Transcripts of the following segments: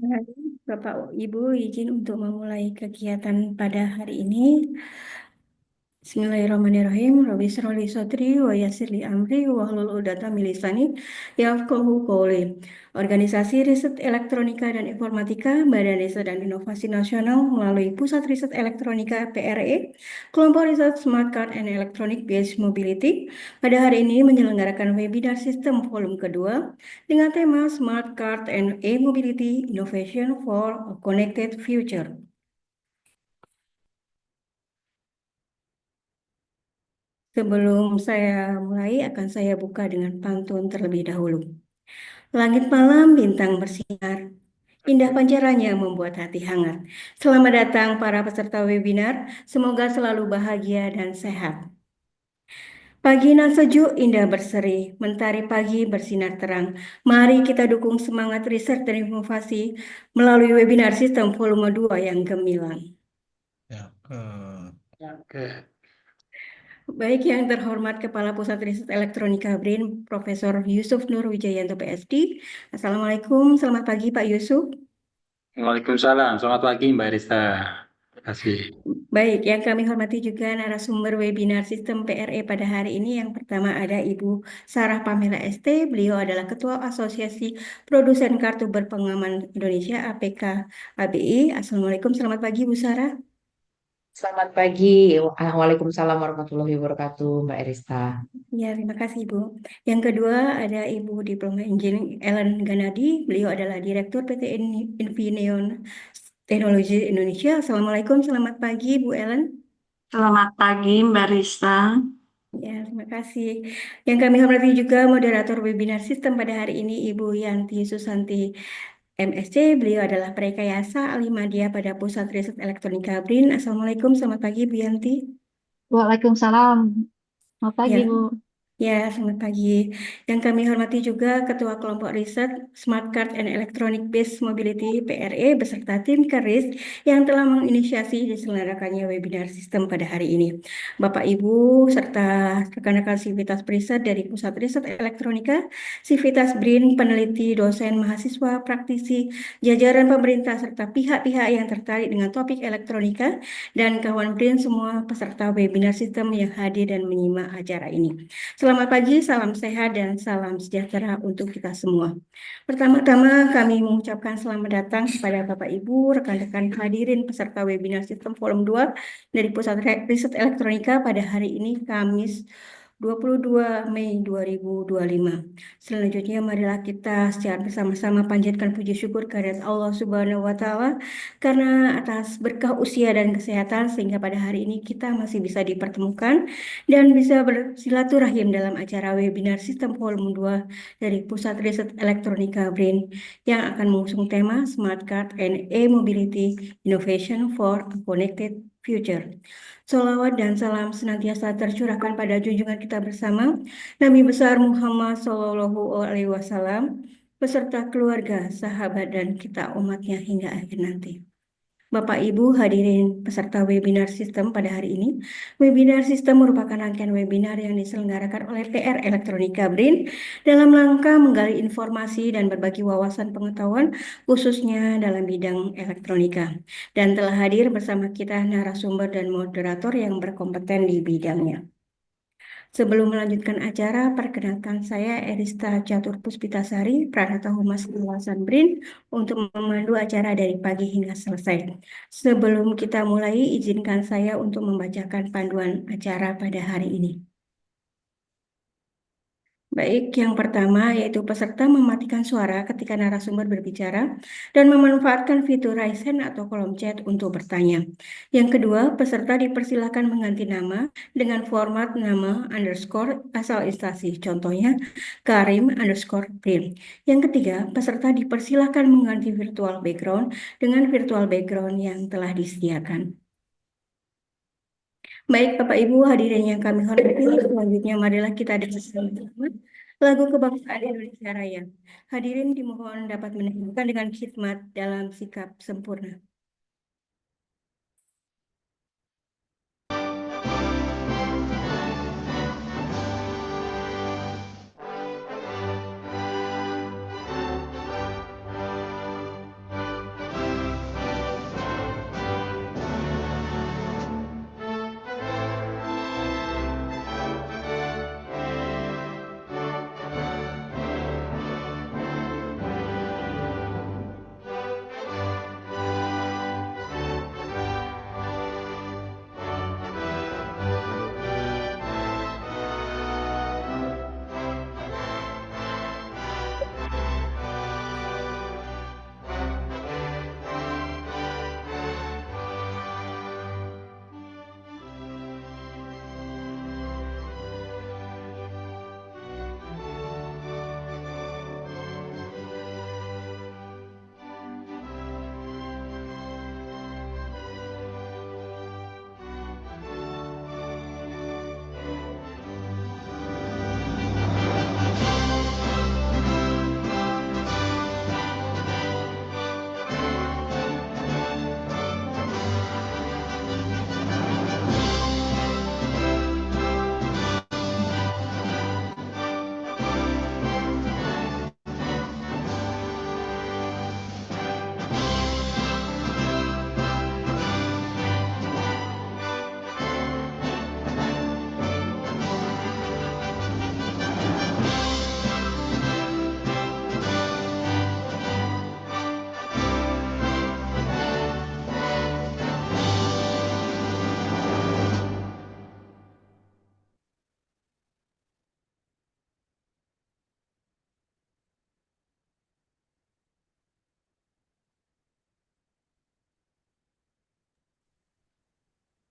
Hai, Bapak Ibu izin untuk memulai kegiatan pada hari ini. Bismillahirrahmanirrahim. Rabbi shrah li sadri wa yassir li amri wahlul 'uqdatam min lisani yafqahu qawli. Organisasi Riset Elektronika dan Informatika Badan Riset dan Inovasi Nasional melalui Pusat Riset Elektronika PRE, Kelompok Riset Smart Card and Electronic Based Mobility pada hari ini menyelenggarakan webinar sistem volume kedua dengan tema Smart Card and E-Mobility Innovation for a Connected Future. Sebelum saya mulai, akan saya buka dengan pantun terlebih dahulu. Langit malam bintang bersinar, indah pancarannya membuat hati hangat. Selamat datang para peserta webinar, semoga selalu bahagia dan sehat. Pagi nan sejuk, indah berseri, mentari pagi bersinar terang. Mari kita dukung semangat riset dan inovasi melalui webinar sistem volume 2 yang gemilang. Ya, oke. Baik yang terhormat Kepala Pusat Riset Elektronika BRIN, Profesor Yusuf Nur Wijayanto PhD. Assalamualaikum, selamat pagi Pak Yusuf. Waalaikumsalam. Selamat pagi Mbak Rista. Terima kasih. Baik, yang kami hormati juga narasumber webinar sistem PRE pada hari ini. Yang pertama ada Ibu Sarah Pamela ST. Beliau adalah Ketua Asosiasi Produsen Kartu Berpengaman Indonesia APK ABI. Assalamualaikum, selamat pagi Bu Sarah. Selamat pagi. Waalaikumsalam warahmatullahi wabarakatuh, Mbak Erista. Ya, terima kasih Ibu. Yang kedua ada Ibu Diploma Engineering Ellen Ganadi. Beliau adalah Direktur PT Infineon Teknologi Indonesia. Assalamualaikum, selamat pagi Bu Ellen. Selamat pagi, Mbak Rista. Ya, terima kasih. Yang kami hormati juga moderator webinar sistem pada hari ini Ibu Yanti Susanti MSc. Beliau adalah Prekayasa Ahli Media pada Pusat Riset Elektronika BRIN. Assalamualaikum, selamat pagi Bu Yanti. Waalaikumsalam. Selamat pagi, Ya, Bu. ya, selamat pagi. Yang kami hormati juga Ketua Kelompok Riset Smart Card and Electronic Based Mobility PRE beserta tim Keris yang telah menginisiasi diselenggarakannya webinar sistem pada hari ini. Bapak Ibu serta rekan-rekan Sivitas Riset dari Pusat Riset Elektronika, Sivitas BRIN, peneliti, dosen, mahasiswa, praktisi, jajaran pemerintah serta pihak-pihak yang tertarik dengan topik elektronika dan kawan BRIN semua peserta webinar sistem yang hadir dan menyimak acara ini. Selamat pagi, salam sehat dan salam sejahtera untuk kita semua. Pertama-tama kami mengucapkan selamat datang kepada Bapak Ibu, rekan-rekan hadirin peserta webinar sistem volume 2 dari Pusat Riset Elektronika pada hari ini Kamis 22 Mei 2025. Selanjutnya marilah kita secara bersama-sama panjatkan puji syukur kehadirat Allah Subhanahu wa taala karena atas berkah usia dan kesehatan sehingga pada hari ini kita masih bisa dipertemukan dan bisa bersilaturahim dalam acara webinar sistem volume 2 dari Pusat Riset Elektronika BRIN yang akan mengusung tema Smart Card and E-Mobility Innovation for a Connected Future. Salawat dan salam senantiasa tercurahkan pada junjungan kita bersama Nabi besar Muhammad Shallallahu Alaihi Wasallam beserta keluarga, sahabat dan kita umatnya hingga akhir nanti. Bapak Ibu hadirin peserta webinar sistem pada hari ini. Webinar sistem merupakan rangkaian webinar yang diselenggarakan oleh PR Elektronika BRIN dalam rangka menggali informasi dan berbagi wawasan pengetahuan khususnya dalam bidang elektronika. Dan telah hadir bersama kita narasumber dan moderator yang berkompeten di bidangnya. Sebelum melanjutkan acara, perkenalkan saya Erista Catur Puspitasari, Pranata Humas Kawasan BRIN, untuk memandu acara dari pagi hingga selesai. Sebelum kita mulai, izinkan saya untuk membacakan panduan acara pada hari ini. Baik, yang pertama yaitu peserta mematikan suara ketika narasumber berbicara dan memanfaatkan fitur raise hand atau kolom chat untuk bertanya. Yang kedua, peserta dipersilakan mengganti nama dengan format nama underscore asal instansi, contohnya Karim underscore Prim. Yang ketiga, peserta dipersilakan mengganti virtual background dengan virtual background yang telah disediakan. Baik, Bapak Ibu hadirin yang kami hormati, selanjutnya marilah kita dengarkan bersama lagu kebangsaan Indonesia Raya. Hadirin dimohon dapat mendengarkan dengan khidmat dalam sikap sempurna.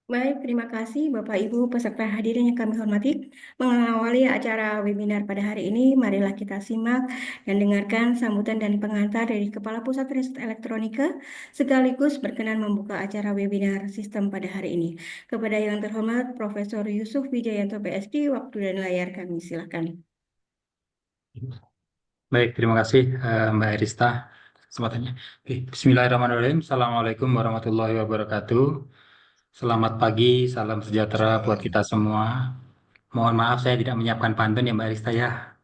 Baik, terima kasih Bapak Ibu peserta hadirin yang kami hormati. Mengawali acara webinar pada hari ini, marilah kita simak dan dengarkan sambutan dan pengantar dari Kepala Pusat Riset Elektronika, sekaligus berkenan membuka acara webinar sistem pada hari ini. Kepada yang terhormat Profesor Yusuf Wijayanto PhD, waktu dan layar kami silakan. Baik, terima kasih Mbak Erista kesempatannya. Oke, Bismillahirrahmanirrahim. Assalamualaikum warahmatullahi wabarakatuh. Selamat pagi, salam sejahtera buat kita semua. Mohon maaf saya tidak menyiapkan pantun ya Mbak Erista ya.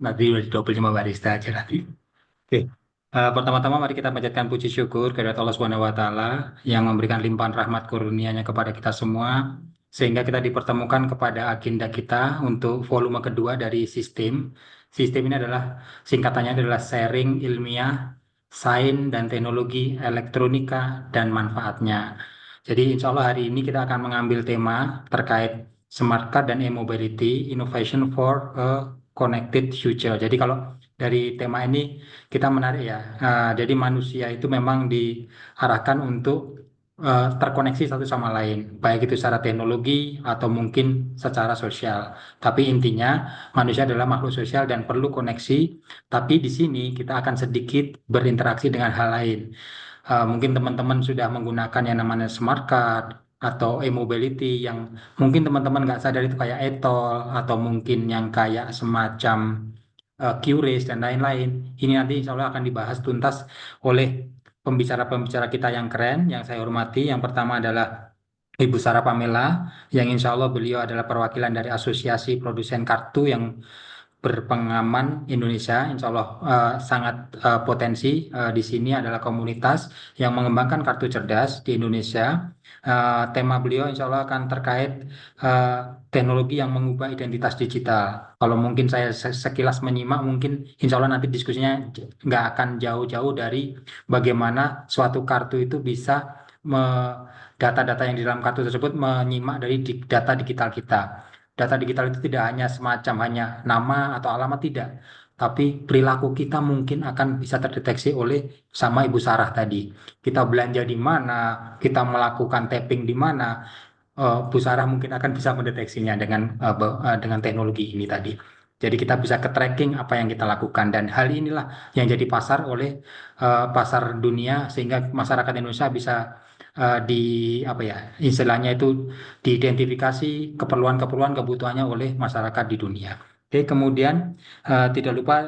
Nanti udah double sama Mbak Erista aja nanti. Oke. Pertama-tama mari kita panjatkan puji syukur kehadirat Allah Subhanahu wa taala yang memberikan limpahan rahmat kurnia-Nya kepada kita semua sehingga kita dipertemukan kepada agenda kita untuk volume kedua dari sistem. Sistem ini adalah singkatannya adalah sharing ilmiah, sains dan teknologi elektronika dan manfaatnya. Jadi insya Allah hari ini kita akan mengambil tema terkait smart card dan e-mobility, innovation for a connected future. Jadi kalau dari tema ini kita menarik ya. Jadi manusia itu memang diarahkan untuk terkoneksi satu sama lain, baik itu secara teknologi atau mungkin secara sosial. Tapi intinya manusia adalah makhluk sosial dan perlu koneksi. Tapi di sini kita akan sedikit berinteraksi dengan hal lain. Mungkin teman-teman sudah menggunakan yang namanya smart card atau e-mobility yang mungkin teman-teman nggak sadar itu kayak e-tol atau mungkin yang kayak semacam QRIS dan lain-lain. Ini nanti insya Allah akan dibahas tuntas oleh pembicara-pembicara kita yang keren, yang saya hormati. Yang pertama adalah Ibu Sarah Pamela, yang insya Allah beliau adalah perwakilan dari Asosiasi Produsen Kartu yang berpengalaman Indonesia. Insya Allah sangat potensi. Di sini adalah komunitas yang mengembangkan kartu cerdas di Indonesia. Tema beliau insya Allah akan terkait teknologi yang mengubah identitas digital. Kalau mungkin saya sekilas menyimak, mungkin insya Allah nanti diskusinya nggak akan jauh-jauh dari bagaimana suatu kartu itu bisa data-data yang di dalam kartu tersebut menyimak dari data digital kita. Data digital itu tidak hanya semacam hanya nama atau alamat, tidak. Tapi perilaku kita mungkin akan bisa terdeteksi oleh sama Ibu Sarah tadi. Kita belanja di mana, kita melakukan tapping di mana, Bu Sarah mungkin akan bisa mendeteksinya dengan teknologi ini tadi. Jadi kita bisa ke tracking apa yang kita lakukan dan hal inilah yang jadi pasar oleh pasar dunia sehingga masyarakat Indonesia bisa di apa ya istilahnya itu diidentifikasi keperluan-keperluan kebutuhannya oleh masyarakat di dunia. Oke, kemudian tidak lupa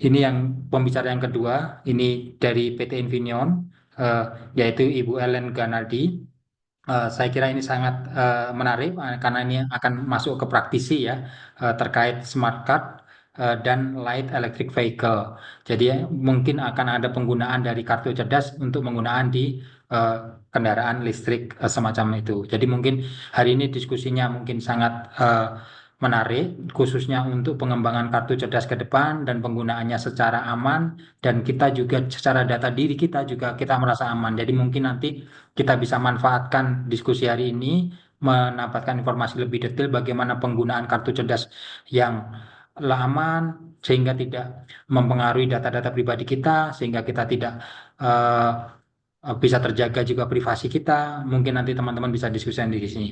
ini yang pembicara yang kedua, ini dari PT Infineon, yaitu Ibu Ellen Ganardi. Saya kira ini sangat menarik karena ini akan masuk ke praktisi ya terkait smart card dan light electric vehicle. Jadi mungkin akan ada penggunaan dari kartu cerdas untuk penggunaan di kendaraan listrik semacam itu. Jadi mungkin hari ini diskusinya mungkin sangat menarik, khususnya untuk pengembangan kartu cerdas ke depan dan penggunaannya secara aman dan kita juga secara data diri kita juga kita merasa aman. Jadi mungkin nanti kita bisa manfaatkan diskusi hari ini mendapatkan informasi lebih detail bagaimana penggunaan kartu cerdas yang aman sehingga tidak mempengaruhi data-data pribadi kita sehingga kita tidak bisa terjaga juga privasi kita. Mungkin nanti teman-teman bisa diskusikan di sini.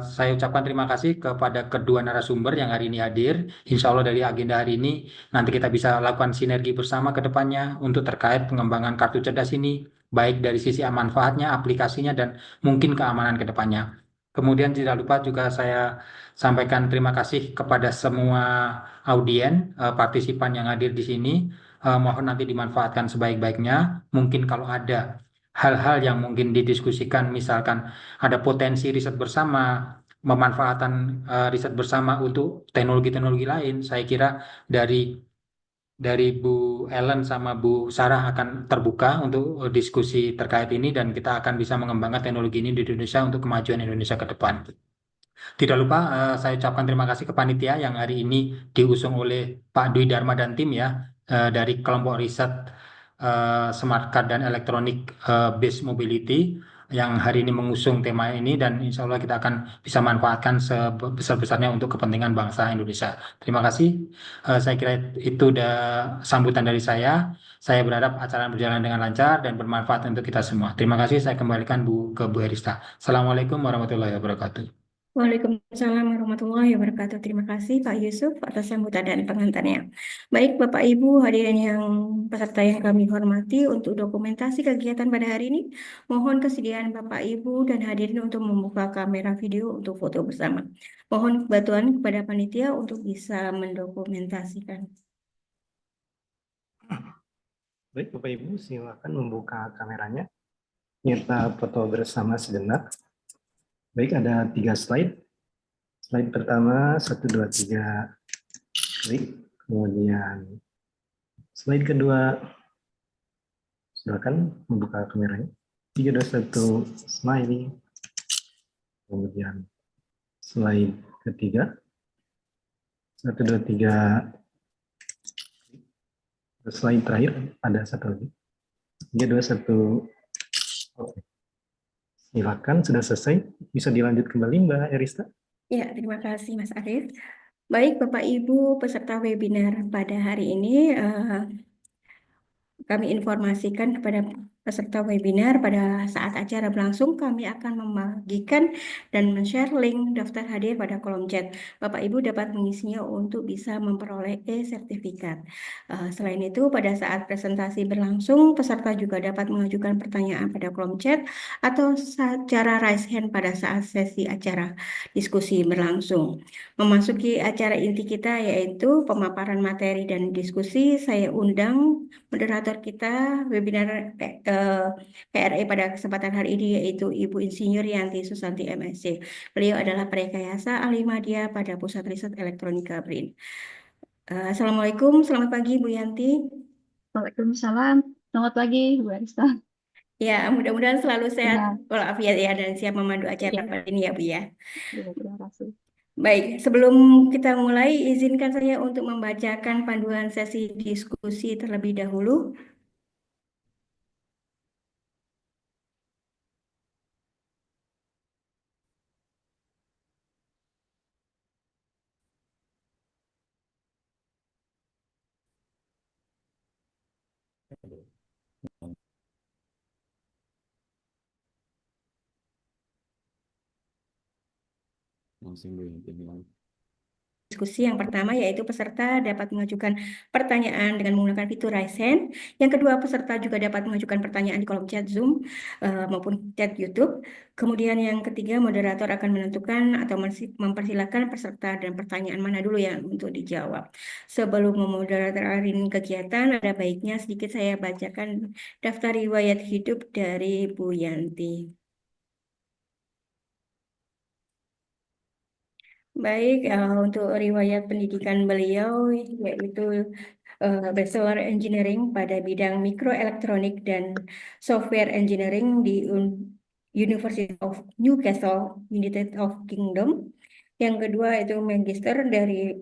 Saya ucapkan terima kasih kepada kedua narasumber yang hari ini hadir. Insya Allah dari agenda hari ini nanti kita bisa lakukan sinergi bersama ke depannya untuk terkait pengembangan kartu cerdas ini, baik dari sisi manfaatnya, aplikasinya, dan mungkin keamanan ke depannya. Kemudian tidak lupa juga saya sampaikan terima kasih kepada semua audien, partisipan yang hadir di sini. Mohon nanti dimanfaatkan sebaik-baiknya. Mungkin kalau ada hal-hal yang mungkin didiskusikan, misalkan ada potensi riset bersama, memanfaatkan riset bersama untuk teknologi-teknologi lain, saya kira dari Bu Ellen sama Bu Sarah akan terbuka untuk diskusi terkait ini dan kita akan bisa mengembangkan teknologi ini di Indonesia untuk kemajuan Indonesia ke depan. Tidak lupa saya ucapkan terima kasih ke panitia yang hari ini diusung oleh Pak Dwi Dharma dan tim ya dari kelompok riset Smart Card dan Electronic Based Mobility yang hari ini mengusung tema ini dan insya Allah kita akan bisa manfaatkan sebesar-besarnya untuk kepentingan bangsa Indonesia. Terima kasih. Saya kira itu udah sambutan dari saya. Saya berharap acara berjalan dengan lancar dan bermanfaat untuk kita semua. Terima kasih. Saya kembalikan ke Bu Erista. Assalamualaikum warahmatullahi wabarakatuh. Waalaikumsalam warahmatullahi wabarakatuh. Terima kasih Pak Yusuf atas sambutan dan pengantarnya. Baik Bapak Ibu hadirin yang peserta yang kami hormati, untuk dokumentasi kegiatan pada hari ini, mohon kesediaan Bapak Ibu dan hadirin untuk membuka kamera video untuk foto bersama. Mohon bantuan kepada panitia untuk bisa mendokumentasikan. Baik, Bapak Ibu, silakan membuka kameranya. Kita foto bersama sejenak. Baik, ada 3 slide. Slide pertama, 1, 2, 3. Klik. Kemudian slide kedua, silakan membuka kameranya. 3, 2, 1, smiley. Kemudian slide ketiga. 1, 2, 3. Slide terakhir, ada satu lagi. 3, 2, 1. Oke. Silakan, sudah selesai. Bisa dilanjut kembali, Mbak Erista. Ya, terima kasih Mas Arief. Baik Bapak Ibu peserta webinar pada hari ini, kami informasikan kepada peserta webinar pada saat acara berlangsung kami akan membagikan dan men-share link daftar hadir pada kolom chat. Bapak Ibu dapat mengisinya untuk bisa memperoleh e-sertifikat. Selain itu pada saat presentasi berlangsung peserta juga dapat mengajukan pertanyaan pada kolom chat atau cara raise hand pada saat sesi acara diskusi berlangsung. Memasuki acara inti kita yaitu pemaparan materi dan diskusi, saya undang moderator kita webinar PRE pada kesempatan hari ini yaitu Ibu Insinyur Yanti Susanti MSc. Beliau adalah Prarekayasa Ahli Media pada Pusat Riset Elektronika BRIN. Assalamualaikum, selamat pagi Bu Yanti. Waalaikumsalam. Selamat pagi, Bu Arista. Ya, mudah-mudahan selalu sehat Ya, walafiat ya dan siap memandu acara ya, kali ini ya Bu ya. terima kasih. Baik, sebelum kita mulai, izinkan saya untuk membacakan panduan sesi diskusi terlebih dahulu. Diskusi yang pertama yaitu peserta dapat mengajukan pertanyaan dengan menggunakan fitur raise hand. Yang kedua, peserta juga dapat mengajukan pertanyaan di kolom chat Zoom maupun chat YouTube. Kemudian yang ketiga, moderator akan menentukan atau mempersilahkan peserta dan pertanyaan mana dulu yang untuk dijawab. Sebelum memoderatorin kegiatan, ada baiknya sedikit saya bacakan daftar riwayat hidup dari Bu Yanti. Baik, untuk riwayat pendidikan beliau yaitu Bachelor Engineering pada bidang mikroelektronik dan Software Engineering di University of Newcastle, United of Kingdom. Yang kedua itu Magister dari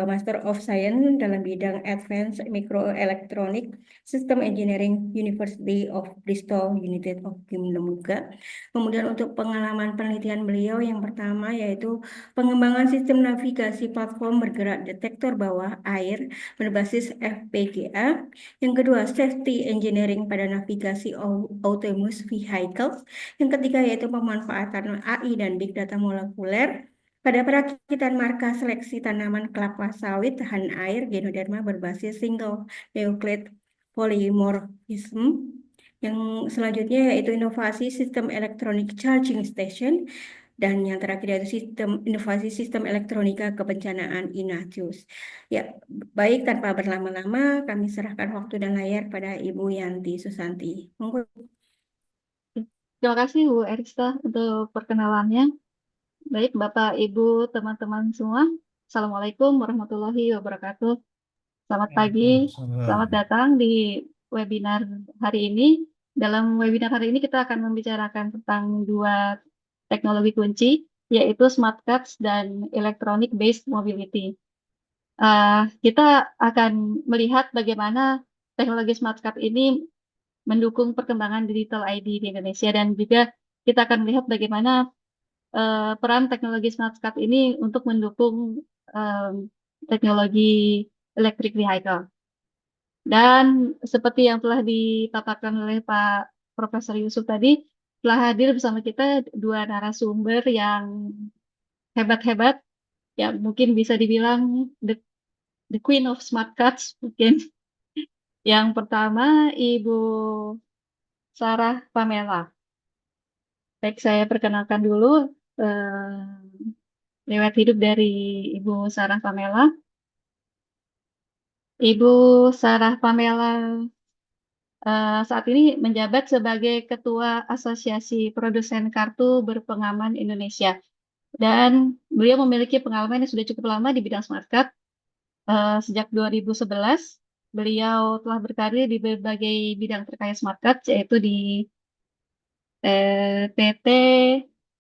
Master of Science dalam bidang Advanced Microelectronic System Engineering, University of Bristol, United of Kingdom juga. Kemudian untuk pengalaman penelitian beliau yang pertama yaitu pengembangan sistem navigasi platform bergerak detektor bawah air berbasis FPGA. Yang kedua, safety engineering pada navigasi autonomous vehicles. Yang ketiga yaitu pemanfaatan AI dan big data molekuler pada perakitan marka seleksi tanaman kelapa sawit tahan air Ganoderma berbasis single nucleate polymorphism. Yang selanjutnya yaitu inovasi sistem elektronik charging station. Dan yang terakhir yaitu inovasi sistem elektronika kebencanaan Ignatius. Ya, baik tanpa berlama-lama kami serahkan waktu dan layar pada Ibu Yanti Susanti. Monggo. Terima kasih Bu Erista untuk perkenalannya. Baik, Bapak, Ibu, teman-teman semua. Assalamualaikum warahmatullahi wabarakatuh. Selamat pagi, selamat datang di webinar hari ini. Dalam webinar hari ini kita akan membicarakan tentang 2 teknologi kunci, yaitu smart cards dan electronic based mobility. Kita akan melihat bagaimana teknologi smart card ini mendukung perkembangan digital ID di Indonesia dan juga kita akan melihat bagaimana peran teknologi smart card ini untuk mendukung teknologi electric vehicle. Dan seperti yang telah dipaparkan oleh Pak Profesor Yusuf tadi, telah hadir bersama kita dua narasumber yang hebat-hebat, yang mungkin bisa dibilang the Queen of Smart Cards mungkin. Yang pertama, Ibu Sarah Pamela. Baik, saya perkenalkan dulu lewat hidup dari Ibu Sarah Pamela. Ibu Sarah Pamela saat ini menjabat sebagai Ketua Asosiasi Produsen Kartu Berpengaman Indonesia. Dan beliau memiliki pengalaman yang sudah cukup lama di bidang smart card. Sejak 2011, beliau telah berkarir di berbagai bidang terkait smart card, yaitu di PT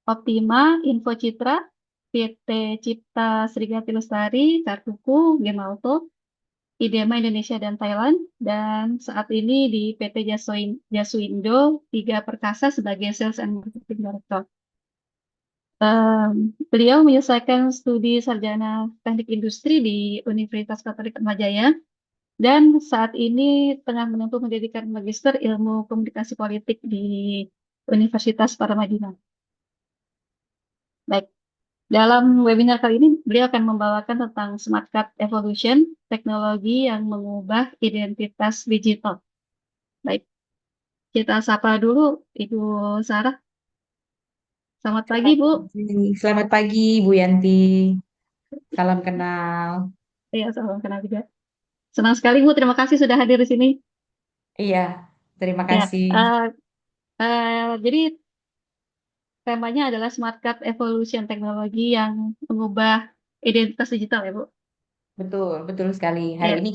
Optima, Info Citra, PT Cipta Srigati Lestari, Kartuku, Gemalto, IDEMA Indonesia dan Thailand, dan saat ini di PT Jasuindo 3 Perkasa sebagai Sales and Marketing Director. Beliau menyelesaikan studi sarjana teknik industri di Universitas Katolik Atmajaya dan saat ini tengah menempuh pendidikan magister ilmu komunikasi politik di Universitas Paramadina. Baik, dalam webinar kali ini beliau akan membawakan tentang Smart Card Evolution, teknologi yang mengubah identitas digital. Baik, kita sapa dulu Ibu Sarah. Selamat pagi, Bu. Selamat pagi, Bu Yanti. Salam kenal. Iya, salam kenal juga. Senang sekali, Bu. Terima kasih sudah hadir di sini. Iya, terima Ya, kasih. jadi temanya adalah Smart Card Evolution, teknologi yang mengubah identitas digital ya, Bu. Betul, betul sekali. Hari Ya, ini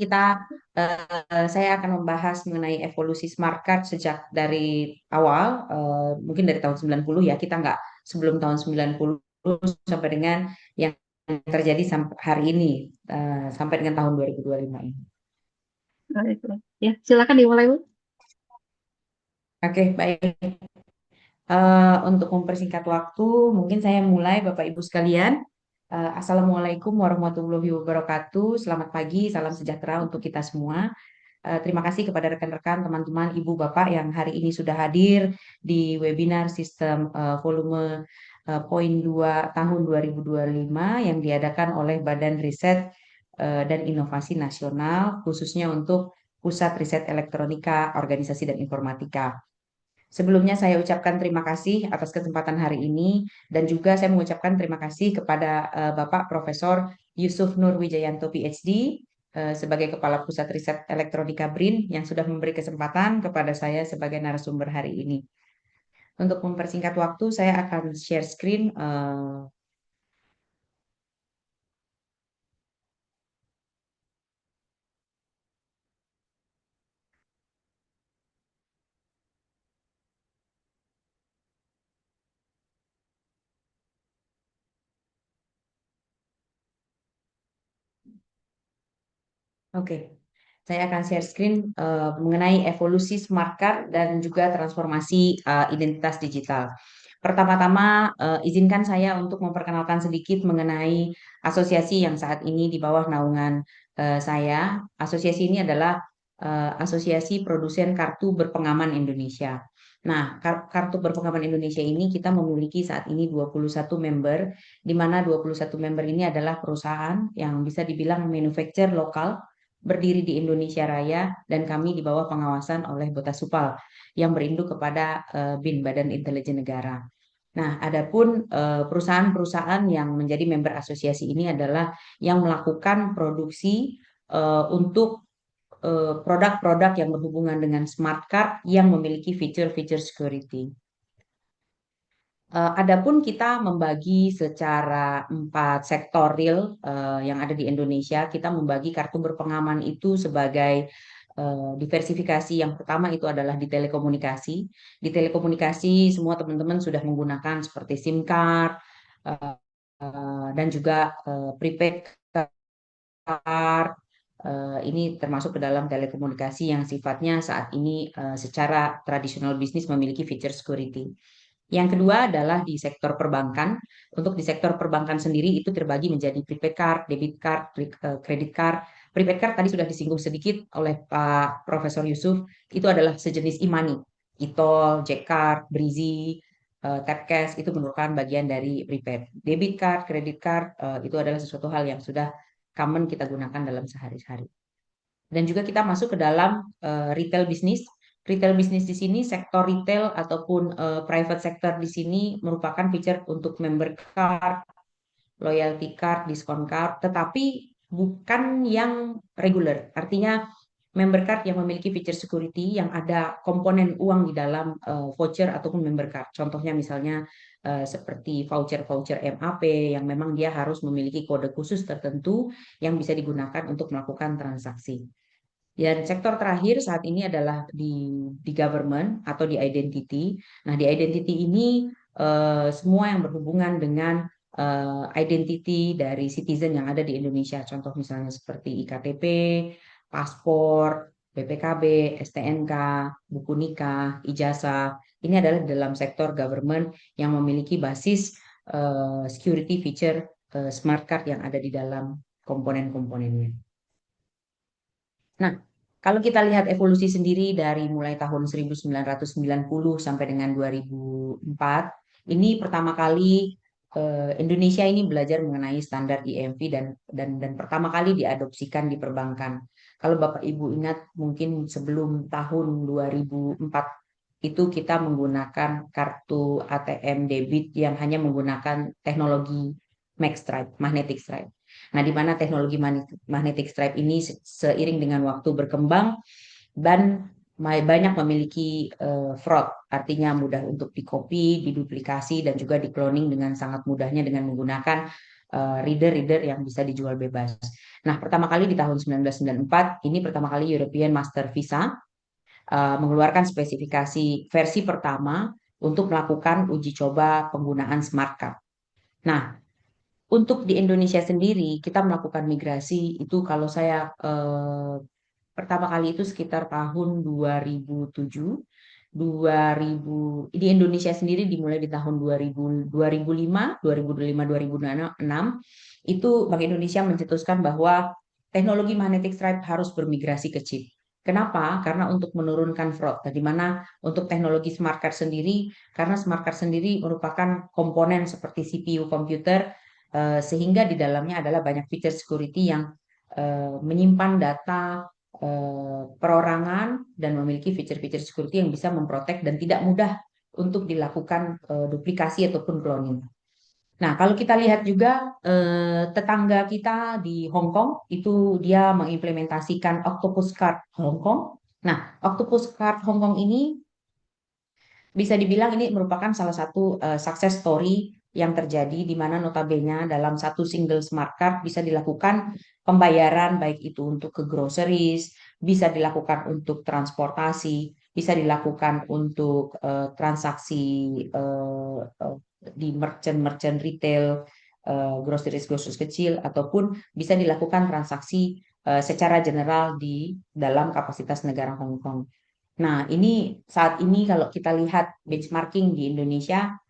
saya akan membahas mengenai evolusi smart card sejak dari awal, mungkin dari tahun 90 ya, kita nggak sebelum tahun 90 sampai dengan yang terjadi sampai hari ini, sampai dengan tahun 2025 ini. baik, Bu. Ya, silakan dimulai, Bu. Oke, baik. Untuk mempersingkat waktu, mungkin saya mulai, Bapak Ibu sekalian. Assalamualaikum warahmatullahi wabarakatuh. Selamat pagi, salam sejahtera untuk kita semua. Terima kasih kepada rekan-rekan, teman-teman, Ibu, Bapak yang hari ini sudah hadir di webinar sistem volume poin 2 tahun 2025 yang diadakan oleh Badan Riset dan Inovasi Nasional, khususnya untuk Pusat Riset Elektronika, Organisasi dan Informatika. Sebelumnya saya ucapkan terima kasih atas kesempatan hari ini dan juga saya mengucapkan terima kasih kepada Bapak Profesor Yusuf Nur Wijayanto PhD sebagai Kepala Pusat Riset Elektronika BRIN yang sudah memberi kesempatan kepada saya sebagai narasumber hari ini. Untuk mempersingkat waktu, saya akan share screen. Oke, saya akan share screen mengenai evolusi smart card dan juga transformasi identitas digital. Pertama-tama, izinkan saya untuk memperkenalkan sedikit mengenai asosiasi yang saat ini di bawah naungan saya. Asosiasi ini adalah Asosiasi Produsen Kartu Berpengaman Indonesia. Nah, Kartu Berpengaman Indonesia ini kita memiliki saat ini 21 member, di mana 21 member ini adalah perusahaan yang bisa dibilang manufacturer lokal, berdiri di Indonesia Raya, dan kami di bawah pengawasan oleh Bota Supal yang berinduk kepada BIN, Badan Intelijen Negara. Nah, adapun perusahaan-perusahaan yang menjadi member asosiasi ini adalah yang melakukan produksi untuk produk-produk yang berhubungan dengan smart card yang memiliki fitur-fitur security. Adapun kita membagi secara 4 sektor real yang ada di Indonesia, kita membagi kartu berpengaman itu sebagai diversifikasi. Yang pertama itu adalah di telekomunikasi. Di telekomunikasi semua teman-teman sudah menggunakan seperti SIM card dan juga prepaid card. Ini termasuk ke dalam telekomunikasi yang sifatnya saat ini secara tradisional bisnis memiliki fitur security. Yang kedua adalah di sektor perbankan. Untuk di sektor perbankan sendiri itu terbagi menjadi prepaid card, debit card, credit card. Prepaid card tadi sudah disinggung sedikit oleh Pak Profesor Yusuf, itu adalah sejenis e-money. e-tol, Jackcard, Breezy, Tapcash itu merupakan bagian dari prepaid. Debit card, credit card itu adalah sesuatu hal yang sudah common kita gunakan dalam sehari-hari. Dan juga kita masuk ke dalam retail bisnis. Retail bisnis di sini, sektor retail ataupun private sector di sini merupakan feature untuk member card, loyalty card, discount card, tetapi bukan yang regular. Artinya member card yang memiliki feature security yang ada komponen uang di dalam voucher ataupun member card. Contohnya misalnya seperti voucher-voucher MAP yang memang dia harus memiliki kode khusus tertentu yang bisa digunakan untuk melakukan transaksi. Dan sektor terakhir saat ini adalah di government atau di identity. Nah, di identity ini semua yang berhubungan dengan identity dari citizen yang ada di Indonesia. Contoh misalnya seperti IKTP, paspor, BPKB, STNK, buku nikah, ijazah. Ini adalah dalam sektor government yang memiliki basis security feature smart card yang ada di dalam komponen-komponennya. Nah, kalau kita lihat evolusi sendiri dari mulai tahun 1990 sampai dengan 2004, ini pertama kali Indonesia ini belajar mengenai standar IMV dan pertama kali diadopsikan di perbankan. Kalau Bapak Ibu ingat mungkin sebelum tahun 2004 itu kita menggunakan kartu ATM debit yang hanya menggunakan teknologi magnetic stripe. Nah, di mana teknologi magnetic stripe ini seiring dengan waktu berkembang dan banyak memiliki fraud, artinya mudah untuk di-copy, diduplikasi, dan juga di-cloning dengan sangat mudahnya dengan menggunakan reader-reader yang bisa dijual bebas. Nah, pertama kali di tahun 1994, ini pertama kali European Master Visa mengeluarkan spesifikasi versi pertama untuk melakukan uji coba penggunaan smart card. Nah, untuk di Indonesia sendiri, kita melakukan migrasi itu kalau saya pertama kali itu sekitar tahun 2007, di Indonesia sendiri dimulai di tahun 2005, 2006, itu Bank Indonesia mencetuskan bahwa teknologi magnetic stripe harus bermigrasi ke chip. Kenapa? Karena untuk menurunkan fraud. Di mana untuk teknologi smart card sendiri, karena smart card sendiri merupakan komponen seperti CPU komputer, sehingga di dalamnya adalah banyak feature security yang menyimpan data perorangan dan memiliki fitur-fitur security yang bisa memprotek dan tidak mudah untuk dilakukan duplikasi ataupun cloning. Nah, kalau kita lihat juga tetangga kita di Hong Kong itu dia mengimplementasikan Octopus Card Hong Kong. Nah, Octopus Card Hong Kong ini bisa dibilang ini merupakan salah satu success story yang terjadi di mana notabene dalam satu single smart card bisa dilakukan pembayaran baik itu untuk ke groceries, bisa dilakukan untuk transportasi, bisa dilakukan untuk transaksi di merchant retail, groceries kecil, ataupun bisa dilakukan transaksi secara general di dalam kapasitas negara Hong Kong. Nah, ini saat ini kalau kita lihat benchmarking di Indonesia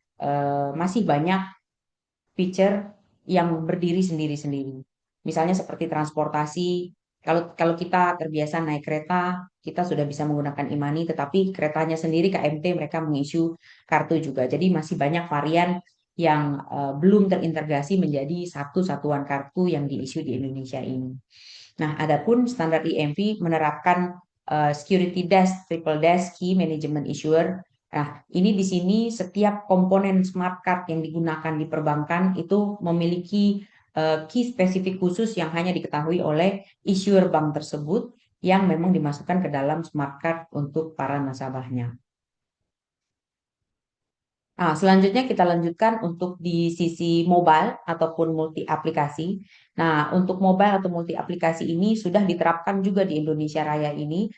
masih banyak feature yang berdiri sendiri-sendiri. Misalnya seperti transportasi, kalau kita terbiasa naik kereta, kita sudah bisa menggunakan e-money, tetapi keretanya sendiri KMT mereka mengisu kartu juga. Jadi masih banyak varian yang belum terintegrasi menjadi satu satuan kartu yang diisu di Indonesia ini. Nah, adapun standar IMV menerapkan security dash, triple dash, key management issuer. Nah, ini di sini setiap komponen smart card yang digunakan di perbankan itu memiliki key spesifik khusus yang hanya diketahui oleh issuer bank tersebut yang memang dimasukkan ke dalam smart card untuk para nasabahnya. Nah, selanjutnya kita lanjutkan untuk di sisi mobile ataupun multi aplikasi. Nah, untuk mobile atau multi aplikasi ini sudah diterapkan juga di Indonesia Raya ini.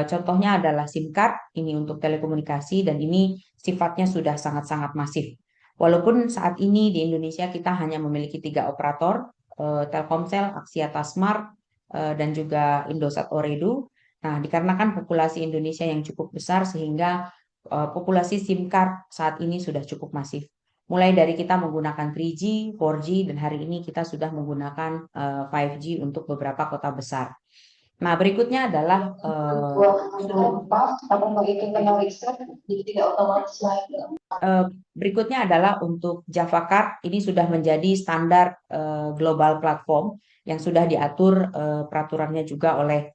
Contohnya adalah SIM card, ini untuk telekomunikasi dan ini sifatnya sudah sangat-sangat masif. Walaupun saat ini di Indonesia kita hanya memiliki 3 operator, Telkomsel, Axiata Smart, dan juga Indosat Ooredoo. Nah, dikarenakan populasi Indonesia yang cukup besar sehingga populasi SIM card saat ini sudah cukup masif. Mulai dari kita menggunakan 3G, 4G, dan hari ini kita sudah menggunakan 5G untuk beberapa kota besar. Nah, berikutnya adalah berikutnya adalah untuk Java Card. Ini sudah menjadi standar global platform yang sudah diatur peraturannya juga oleh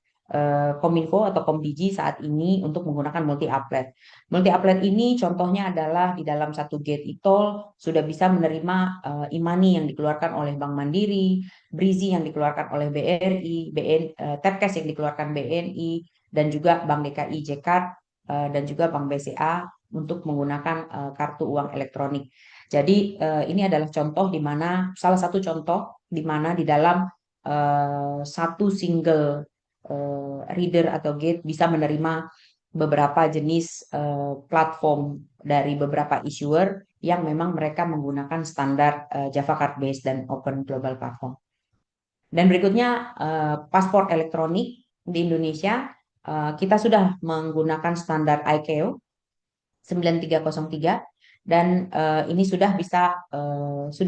Kominfo atau Komdigi saat ini untuk menggunakan multi applet. Multi applet ini contohnya adalah di dalam satu gate e-tol sudah bisa menerima e-money yang dikeluarkan oleh Bank Mandiri, Brizi yang dikeluarkan oleh BRI, Tapcash yang dikeluarkan BNI, dan juga Bank DKI J-Card dan juga Bank BCA untuk menggunakan kartu uang elektronik. Jadi ini adalah contoh di mana salah satu contoh di mana di dalam satu single reader atau gate bisa menerima beberapa jenis platform dari beberapa issuer yang memang mereka menggunakan standar Java Card Base dan Open Global Platform. Dan berikutnya paspor elektronik di Indonesia kita sudah menggunakan standar ICAO 9303 dan ini sudah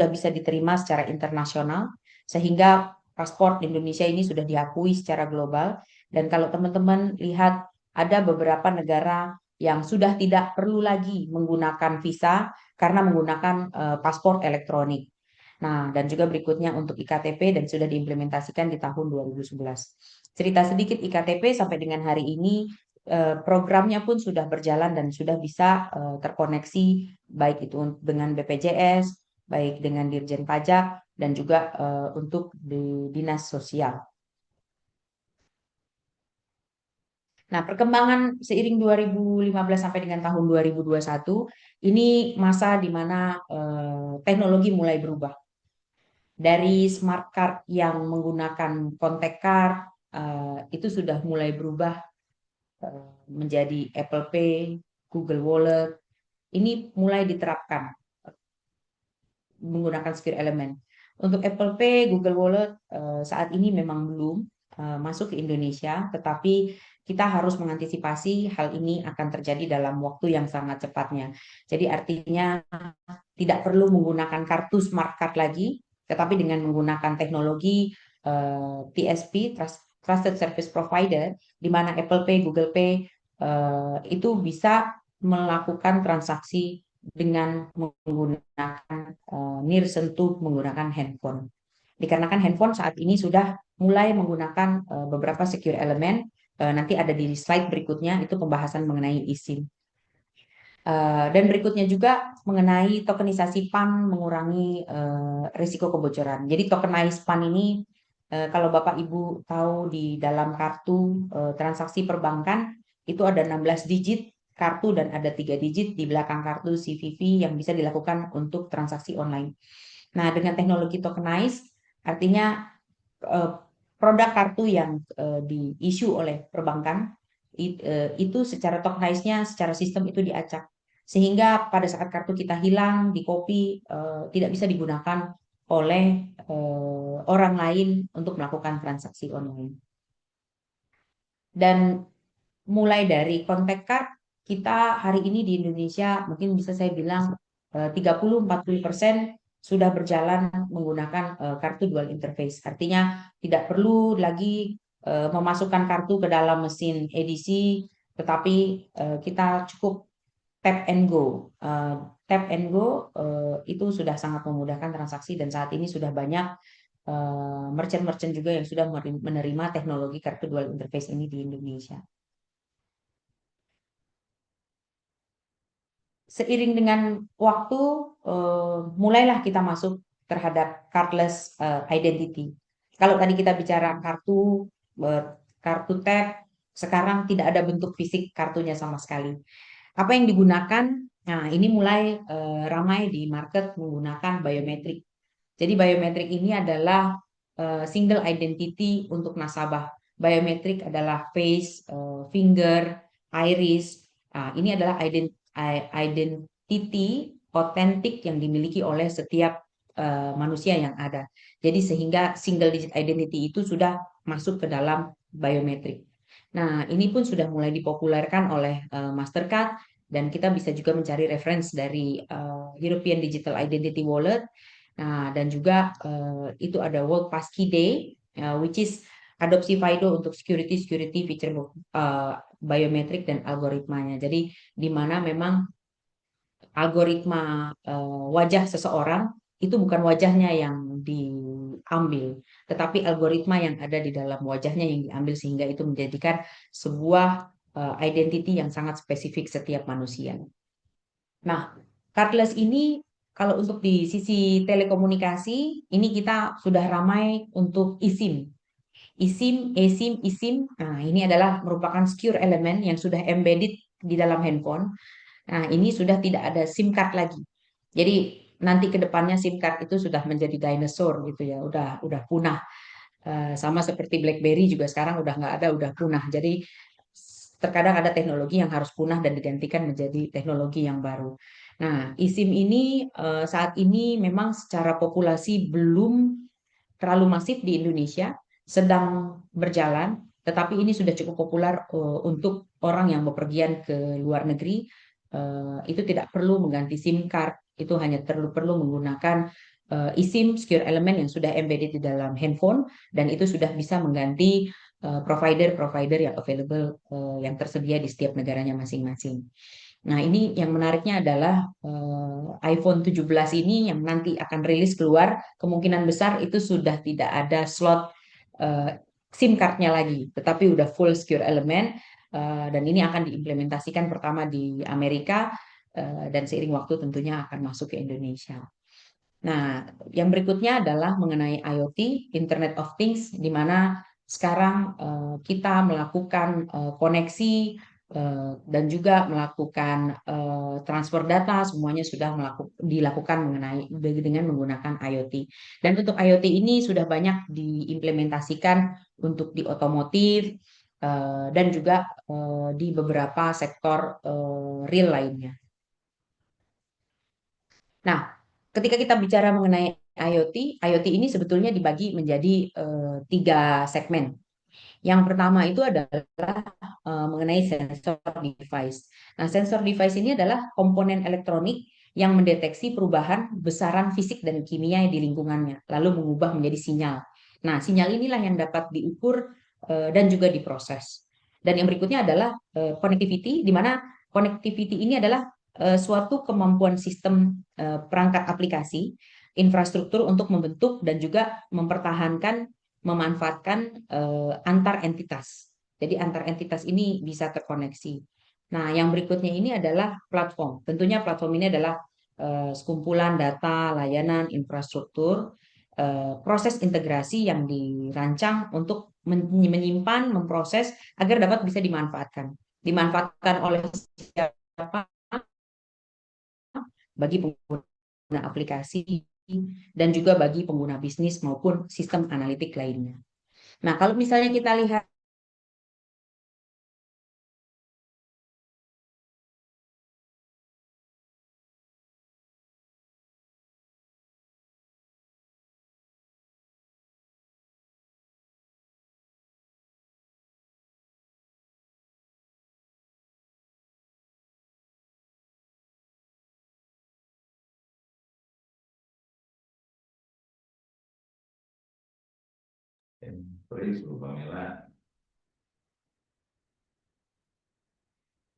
bisa diterima secara internasional sehingga paspor di Indonesia ini sudah diakui secara global. Dan kalau teman-teman lihat ada beberapa negara yang sudah tidak perlu lagi menggunakan visa karena menggunakan paspor elektronik. Nah, dan juga berikutnya untuk IKTP dan sudah diimplementasikan di tahun 2011. Cerita sedikit IKTP sampai dengan hari ini programnya pun sudah berjalan dan sudah bisa terkoneksi baik itu dengan BPJS, baik dengan Dirjen Pajak, dan juga untuk di Dinas Sosial. Nah, perkembangan seiring 2015 sampai dengan tahun 2021, ini masa di mana teknologi mulai berubah. Dari smart card yang menggunakan contact card, itu sudah mulai berubah menjadi Apple Pay, Google Wallet. Ini mulai diterapkan menggunakan secure element. Untuk Apple Pay, Google Wallet saat ini memang belum masuk ke Indonesia, tetapi kita harus mengantisipasi hal ini akan terjadi dalam waktu yang sangat cepatnya. Jadi artinya tidak perlu menggunakan kartu smart card lagi, tetapi dengan menggunakan teknologi TSP, Trusted Service Provider, di mana Apple Pay, Google Pay itu bisa melakukan transaksi dengan menggunakan nirsentuh menggunakan handphone. Dikarenakan handphone saat ini sudah mulai menggunakan beberapa secure element, nanti ada di slide berikutnya itu pembahasan mengenai eSIM. Dan berikutnya juga mengenai tokenisasi PAN mengurangi risiko kebocoran. Jadi tokenized PAN ini kalau Bapak Ibu tahu di dalam kartu transaksi perbankan itu ada 16 digit kartu dan ada 3 digit di belakang kartu CVV yang bisa dilakukan untuk transaksi online. Nah, dengan teknologi tokenized artinya produk kartu yang di-issue oleh perbankan itu secara tokenized-nya secara sistem itu diacak. Sehingga pada saat kartu kita hilang, di copy, tidak bisa digunakan oleh orang lain untuk melakukan transaksi online. Dan mulai dari contact card, kita hari ini di Indonesia mungkin bisa saya bilang 30-40% sudah berjalan menggunakan kartu dual interface. Artinya tidak perlu lagi memasukkan kartu ke dalam mesin edisi, tetapi kita cukup tap and go. Tap and go itu sudah sangat memudahkan transaksi dan saat ini sudah banyak merchant-merchant juga yang sudah menerima teknologi kartu dual interface ini di Indonesia. Seiring dengan waktu, mulailah kita masuk terhadap cardless identity. Kalau tadi kita bicara kartu tap, sekarang tidak ada bentuk fisik kartunya sama sekali. Apa yang digunakan? Nah, ini mulai ramai di market menggunakan biometrik. Jadi biometrik ini adalah single identity untuk nasabah. Biometrik adalah face, finger, iris. Nah, ini adalah identity otentik yang dimiliki oleh setiap manusia yang ada. Jadi sehingga single digit identity itu sudah masuk ke dalam biometrik. Nah, ini pun sudah mulai dipopulerkan oleh Mastercard Dan kita bisa juga mencari reference dari European Digital Identity Wallet. Nah, dan juga itu ada World Passkey Day, which is adopsi FIDO untuk security feature biometrik dan algoritmanya. Jadi di mana memang algoritma wajah seseorang itu bukan wajahnya yang diambil, tetapi algoritma yang ada di dalam wajahnya yang diambil sehingga itu menjadikan sebuah identity yang sangat spesifik setiap manusia. Nah, cardless ini kalau untuk di sisi telekomunikasi ini kita sudah ramai untuk eSIM. eSIM, eSIM, eSIM. Nah, ini adalah merupakan secure element yang sudah embedded di dalam handphone. Nah, ini sudah tidak ada SIM card lagi. Jadi nanti ke depannya SIM card itu sudah menjadi dinosaur gitu ya, udah punah. Sama seperti BlackBerry juga sekarang udah nggak ada, udah punah. Jadi terkadang ada teknologi yang harus punah dan digantikan menjadi teknologi yang baru. Nah, eSIM ini saat ini memang secara populasi belum terlalu masif di Indonesia, sedang berjalan, tetapi ini sudah cukup populer untuk orang yang bepergian ke luar negeri. Itu tidak perlu mengganti SIM card, itu hanya perlu menggunakan eSIM secure element yang sudah embedded di dalam handphone, dan itu sudah bisa mengganti provider-provider yang available yang tersedia di setiap negaranya masing-masing. Nah, ini yang menariknya adalah iPhone 17 ini yang nanti akan rilis keluar, kemungkinan besar itu sudah tidak ada slot SIM card-nya lagi, tetapi udah full secure element, dan ini akan diimplementasikan pertama di Amerika, dan seiring waktu tentunya akan masuk ke Indonesia. Nah, yang berikutnya adalah mengenai IoT, Internet of Things, di mana sekarang kita melakukan koneksi dan juga melakukan transfer data, semuanya sudah dilakukan dengan menggunakan IoT. Dan untuk IoT ini sudah banyak diimplementasikan untuk di otomotif dan juga di beberapa sektor real lainnya. Nah, ketika kita bicara mengenai IoT ini sebetulnya dibagi menjadi 3 segmen. Yang pertama itu adalah mengenai sensor device. Nah, sensor device ini adalah komponen elektronik yang mendeteksi perubahan besaran fisik dan kimia di lingkungannya, lalu mengubah menjadi sinyal. Nah, sinyal inilah yang dapat diukur dan juga diproses. Dan yang berikutnya adalah connectivity, di mana connectivity ini adalah suatu kemampuan sistem perangkat aplikasi, infrastruktur untuk membentuk dan juga mempertahankan, memanfaatkan antar entitas. Jadi antar entitas ini bisa terkoneksi. Nah, yang berikutnya ini adalah platform. Tentunya platform ini adalah sekumpulan data, layanan, infrastruktur, proses integrasi yang dirancang untuk menyimpan, memproses agar dapat bisa dimanfaatkan. Dimanfaatkan oleh siapa? Bagi pengguna aplikasi dan juga bagi pengguna bisnis maupun sistem analitik lainnya. Nah, kalau misalnya kita lihat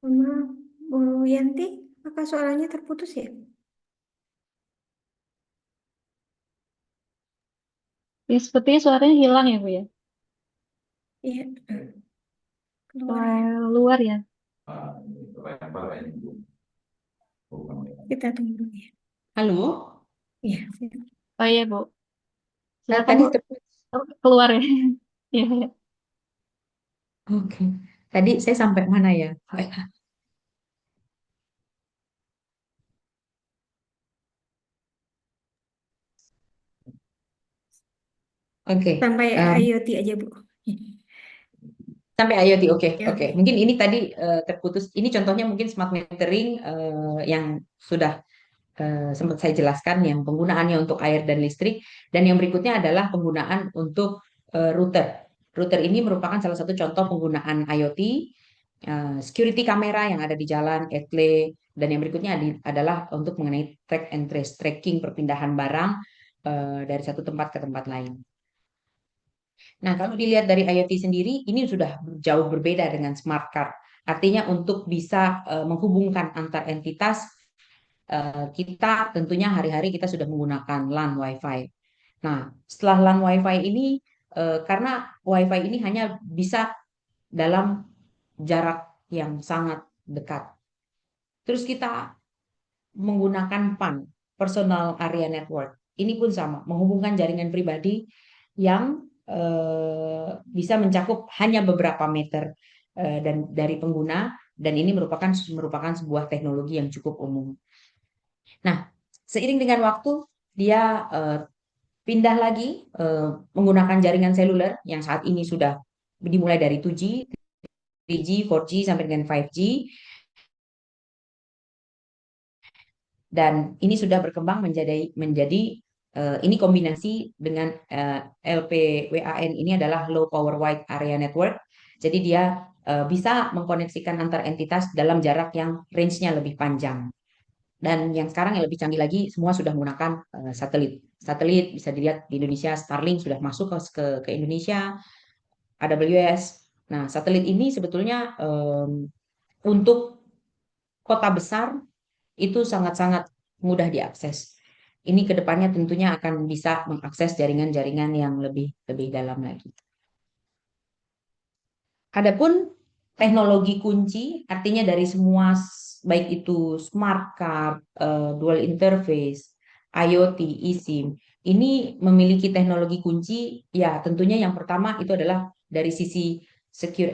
Mama, Bu Yanti, apakah suaranya terputus ya? Ya, sepertinya suaranya hilang ya, Bu ya. Iya, keluar ya. Keluar ya. Kita tunggu dulu ya. halo, Iya, Oh iya, Bu. Silakan, tadi Bu. Keluar ya. Iya, iya. Oke. Tadi saya sampai mana ya? Oke. sampai IoT aja, Bu. Sampai IoT, oke, Ya, oke. Mungkin ini tadi terputus. Ini contohnya mungkin smart metering yang sudah sempat saya jelaskan, yang penggunaannya untuk air dan listrik. Dan yang berikutnya adalah penggunaan untuk router. Router ini merupakan salah satu contoh penggunaan IoT security kamera yang ada di jalan, etle, dan yang berikutnya adalah untuk mengenai track and trace, tracking perpindahan barang dari satu tempat ke tempat lain. Nah, kalau dilihat dari IoT sendiri, ini sudah jauh berbeda dengan smart card. Artinya untuk bisa menghubungkan antar entitas, kita tentunya hari-hari kita sudah menggunakan LAN Wi-Fi. Nah, setelah LAN Wi-Fi ini, karena Wi-Fi ini hanya bisa dalam jarak yang sangat dekat. Terus kita menggunakan PAN, Personal Area Network. Ini pun sama, menghubungkan jaringan pribadi yang bisa mencakup hanya beberapa meter dan dari pengguna, dan ini merupakan sebuah teknologi yang cukup umum. Nah, seiring dengan waktu dia pindah lagi menggunakan jaringan seluler yang saat ini sudah dimulai dari 2G, 3G, 4G sampai dengan 5G. Dan ini sudah berkembang menjadi ini kombinasi dengan LPWAN, ini adalah Low Power Wide Area Network. Jadi dia bisa mengkoneksikan antar entitas dalam jarak yang range-nya lebih panjang. Dan yang sekarang yang lebih canggih lagi, semua sudah menggunakan satelit. Satelit bisa dilihat di Indonesia, Starlink sudah masuk ke Indonesia, AWS. Nah, satelit ini sebetulnya untuk kota besar itu sangat-sangat mudah diakses. Ini kedepannya tentunya akan bisa mengakses jaringan-jaringan yang lebih dalam lagi. Adapun teknologi kunci, artinya dari semua, baik itu smart card, dual interface, IoT, eSIM, ini memiliki teknologi kunci. Ya, tentunya yang pertama itu adalah dari sisi secure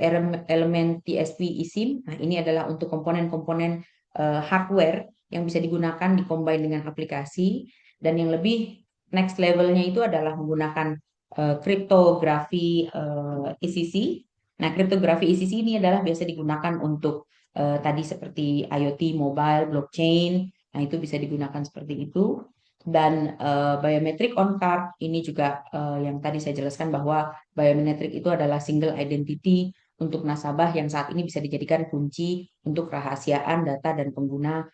element TSP eSIM. Nah, ini adalah untuk komponen-komponen hardware yang bisa digunakan dikombin dengan aplikasi, dan yang lebih next levelnya itu adalah menggunakan kriptografi ECC. Nah, kriptografi ECC ini adalah biasa digunakan untuk tadi seperti IoT, mobile, blockchain. Nah, itu bisa digunakan seperti itu. Dan biometric on card ini juga yang tadi saya jelaskan bahwa biometric itu adalah single identity untuk nasabah yang saat ini bisa dijadikan kunci untuk kerahasiaan data dan pengguna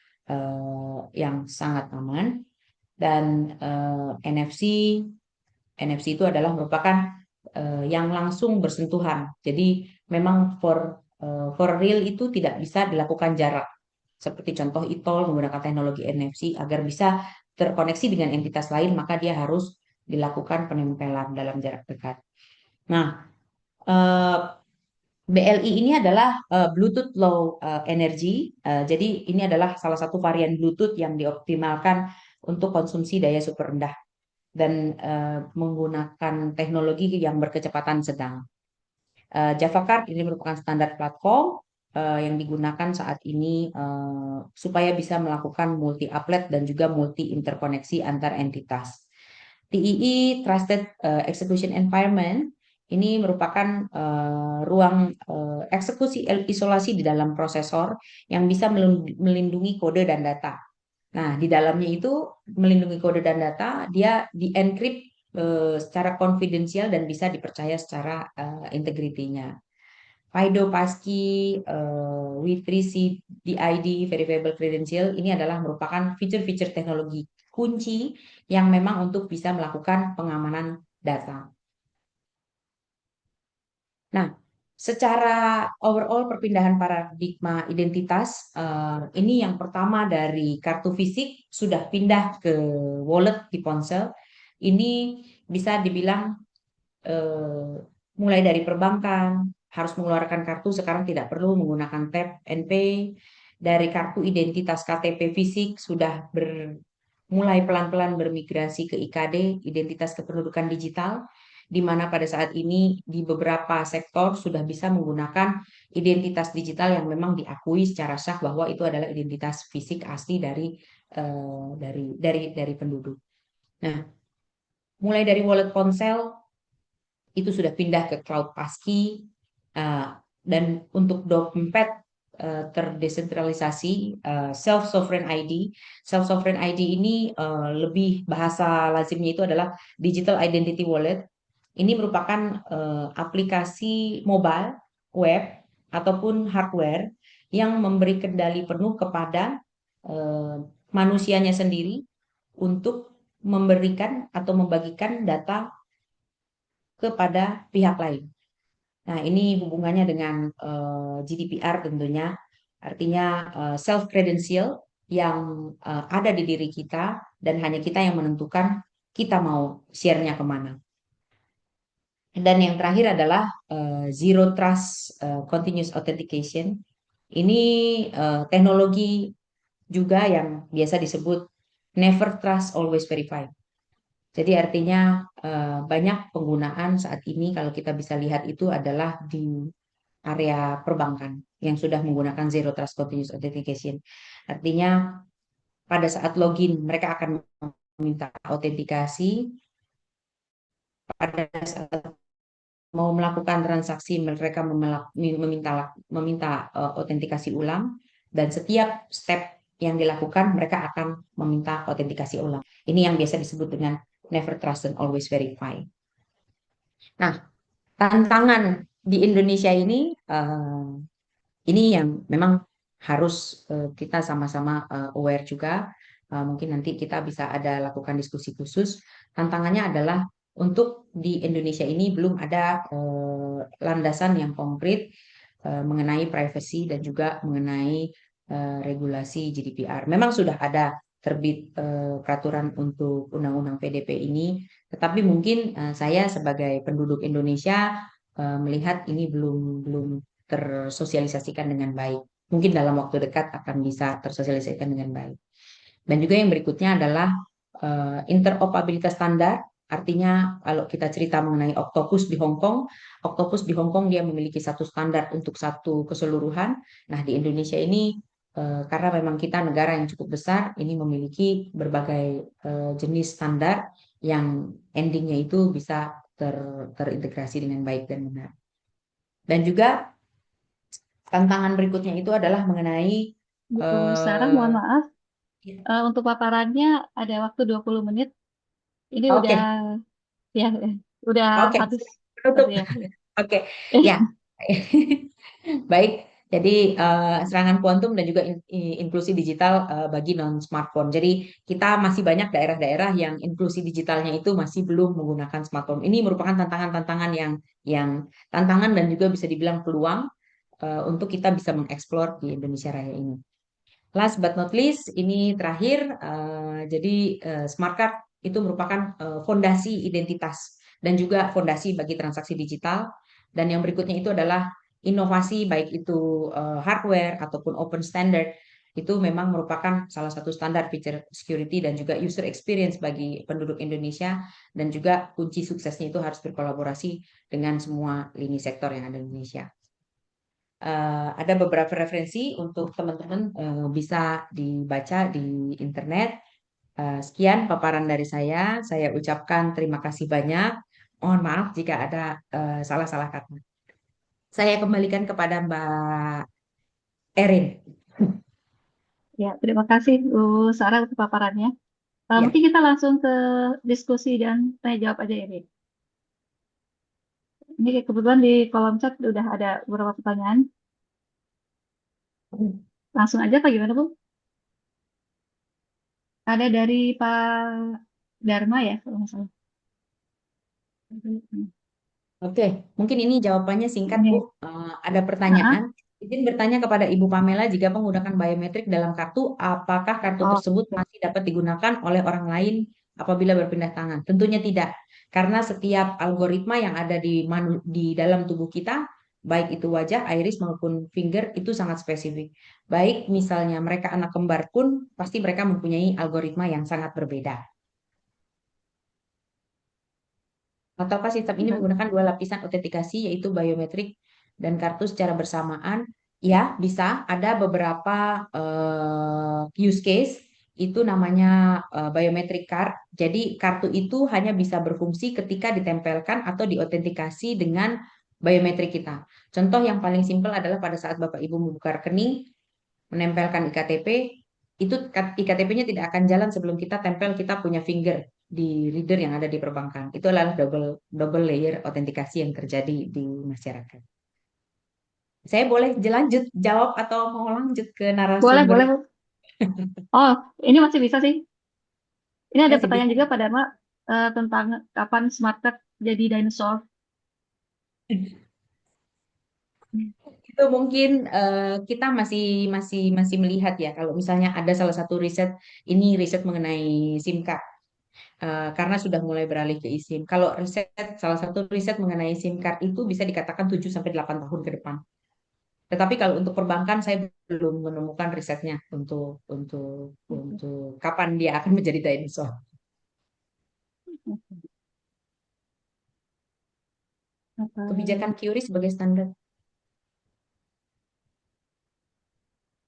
yang sangat aman. Dan NFC itu adalah merupakan yang langsung bersentuhan. Jadi memang for real itu tidak bisa dilakukan jarak. Seperti contoh e-tol menggunakan teknologi NFC agar bisa terkoneksi dengan entitas lain, maka dia harus dilakukan penempelan dalam jarak dekat. Nah, BLE ini adalah Bluetooth Low Energy. Jadi ini adalah salah satu varian Bluetooth yang dioptimalkan untuk konsumsi daya super rendah dan menggunakan teknologi yang berkecepatan sedang. Java Card ini merupakan standar platform yang digunakan saat ini supaya bisa melakukan multi applet dan juga multi interkoneksi antar entitas. TEE Trusted Execution Environment ini merupakan ruang eksekusi isolasi di dalam prosesor yang bisa melindungi kode dan data. Nah, di dalamnya itu melindungi kode dan data, dia di-encrypt secara konfidensial dan bisa dipercaya secara integritinya. FIDO, Passkey, W3C, DID, Verifiable Credential, ini adalah merupakan fitur-fitur teknologi kunci yang memang untuk bisa melakukan pengamanan data. Nah, secara overall perpindahan paradigma identitas, ini yang pertama dari kartu fisik sudah pindah ke wallet di ponsel. Ini bisa dibilang mulai dari perbankan, harus mengeluarkan kartu, sekarang tidak perlu menggunakan tap and pay. Dari kartu identitas KTP fisik sudah mulai pelan-pelan bermigrasi ke IKD, identitas kependudukan digital, di mana pada saat ini di beberapa sektor sudah bisa menggunakan identitas digital yang memang diakui secara sah bahwa itu adalah identitas fisik asli dari penduduk. Nah, mulai dari wallet ponsel itu sudah pindah ke cloud Passkey, dan untuk dompet terdesentralisasi self-sovereign ID. Self-sovereign ID ini lebih bahasa lazimnya itu adalah digital identity wallet. Ini merupakan aplikasi mobile web ataupun hardware yang memberi kendali penuh kepada manusianya sendiri untuk memberikan atau membagikan data kepada pihak lain. Nah, ini hubungannya dengan GDPR tentunya, artinya self credential yang ada di diri kita dan hanya kita yang menentukan kita mau share-nya kemana. Dan yang terakhir adalah Zero Trust Continuous Authentication. Ini teknologi juga yang biasa disebut Never Trust Always Verify. Jadi artinya banyak penggunaan saat ini kalau kita bisa lihat itu adalah di area perbankan yang sudah menggunakan Zero Trust Continuous Authentication. Artinya pada saat login mereka akan meminta autentikasi, pada saat mau melakukan transaksi mereka meminta autentikasi ulang, dan setiap step yang dilakukan mereka akan meminta autentikasi ulang. Ini yang biasa disebut dengan Never Trust and Always Verify. Nah, tantangan di Indonesia ini yang memang harus kita sama-sama aware juga. Mungkin nanti kita bisa ada lakukan diskusi khusus. Tantangannya adalah untuk di Indonesia ini belum ada landasan yang konkret mengenai privacy dan juga mengenai regulasi GDPR. Memang sudah ada terbit peraturan untuk undang-undang PDP ini, tetapi mungkin saya sebagai penduduk Indonesia melihat ini belum tersosialisasikan dengan baik. Mungkin dalam waktu dekat akan bisa tersosialisasikan dengan baik. Dan juga yang berikutnya adalah interoperabilitas standar. Artinya kalau kita cerita mengenai Octopus di Hong Kong, Octopus di Hong Kong dia memiliki satu standar untuk satu keseluruhan. Nah, di Indonesia ini karena memang kita negara yang cukup besar, ini memiliki berbagai jenis standar yang endingnya itu bisa terintegrasi dengan baik dan benar. Dan juga tantangan berikutnya itu adalah mengenai Bu Sarah, mohon maaf. Ya. Untuk paparannya ada waktu 20 menit. Ini Oke. udah Oke, habis. penutup. Ya. Oke, ya. Baik, jadi serangan kuantum dan juga inklusi digital bagi non-smartphone. Jadi kita masih banyak daerah-daerah yang inklusi digitalnya itu masih belum menggunakan smartphone. Ini merupakan tantangan-tantangan yang tantangan dan juga bisa dibilang peluang untuk kita bisa mengeksplor di Indonesia Raya ini. Last but not least, ini terakhir, jadi smart card itu merupakan fondasi identitas dan juga fondasi bagi transaksi digital. Dan yang berikutnya itu adalah inovasi, baik itu hardware ataupun open standard, itu memang merupakan salah satu standar feature security dan juga user experience bagi penduduk Indonesia, dan juga kunci suksesnya itu harus berkolaborasi dengan semua lini sektor yang ada di Indonesia. Ada beberapa referensi untuk teman-teman bisa dibaca di internet. Sekian paparan dari saya. Saya ucapkan terima kasih banyak. Mohon maaf jika ada salah-salah kata. Saya kembalikan kepada Mbak Erin. Ya, terima kasih Bu Sarah untuk paparannya. Ya. Mungkin kita langsung ke diskusi dan tanya jawab aja ini. Ini kebetulan di kolom chat udah ada beberapa pertanyaan. Langsung aja Pak, gimana Bu? Ada dari Pak Dharma ya, kalau nggak salah. Oke, mungkin ini jawabannya singkat Bu. Ada pertanyaan. Izin bertanya kepada Ibu Pamela, jika menggunakan biometrik dalam kartu, apakah kartu tersebut masih dapat digunakan oleh orang lain apabila berpindah tangan? Tentunya tidak, karena setiap algoritma yang ada di dalam tubuh kita, baik itu wajah, iris maupun finger, itu sangat spesifik. Baik misalnya mereka anak kembar pun, pasti mereka mempunyai algoritma yang sangat berbeda. Ataukah sistem ini menggunakan dua lapisan autentikasi, yaitu biometrik dan kartu secara bersamaan? Ya, bisa. Ada beberapa use case, itu namanya biometric card. Jadi kartu itu hanya bisa berfungsi ketika ditempelkan atau diautentikasi dengan biometrik kita. Contoh yang paling simpel adalah pada saat Bapak Ibu membuka rekening, menempelkan IKTP, itu IKTP-nya tidak akan jalan sebelum kita tempel kita punya finger di reader yang ada di perbankan. Itu adalah double layer autentikasi yang terjadi di masyarakat. Saya boleh lanjut jawab atau mau lanjut ke Boleh, narasumber? boleh, Bu. Oh, ini masih bisa sih. Ini ada Masih pertanyaan bisa. juga Pak Dharma tentang kapan smart card jadi dinosaur. Itu mungkin kita masih masih masih melihat ya kalau misalnya ada salah satu riset, ini riset mengenai SIM card. Karena sudah mulai beralih ke eSIM. Kalau salah satu riset mengenai SIM card itu bisa dikatakan 7 sampai 8 tahun ke depan. Tetapi kalau untuk perbankan saya belum menemukan risetnya untuk kapan dia akan menjadi dinosaur. Kebijakan QRIS sebagai standar.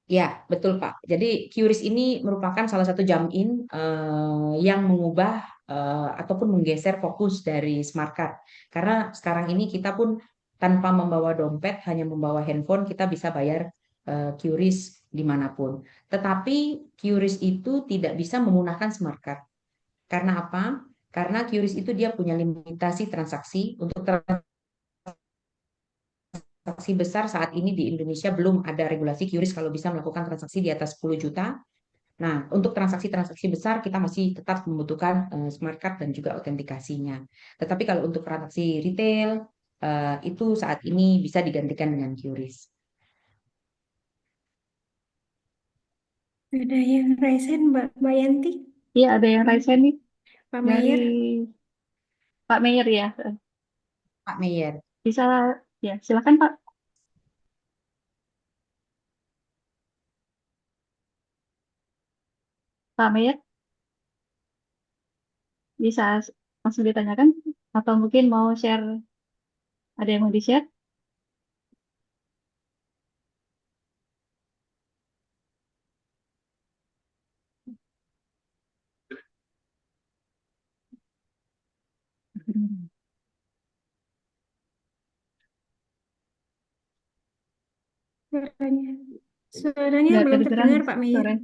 Ya, betul Pak. Jadi QRIS ini merupakan salah satu jam-in yang mengubah ataupun menggeser fokus dari smart card. Karena sekarang ini kita pun tanpa membawa dompet, hanya membawa handphone, kita bisa bayar QRIS dimanapun. Tetapi QRIS itu tidak bisa menggunakan smart card. Karena apa? Karena QRIS itu dia punya limitasi transaksi. Untuk transaksi besar saat ini di Indonesia belum ada regulasi QRIS kalau bisa melakukan transaksi di atas 10 juta. Nah, untuk transaksi-transaksi besar kita masih tetap membutuhkan smart card dan juga autentikasinya. Tetapi kalau untuk transaksi retail itu saat ini bisa digantikan dengan QRIS. Ada yang raisen Mbak Yanti, Iya, ada yang raise nih Pak dari Mayer. Pak Mayer ya. Pak Meyer. Bisa, ya, silakan Pak. Pak Mayer, bisa langsung ditanyakan? Atau mungkin mau share, ada yang mau di-share? Suaranya Nggak belum kedengeran terdengar Pak Mayer. suara.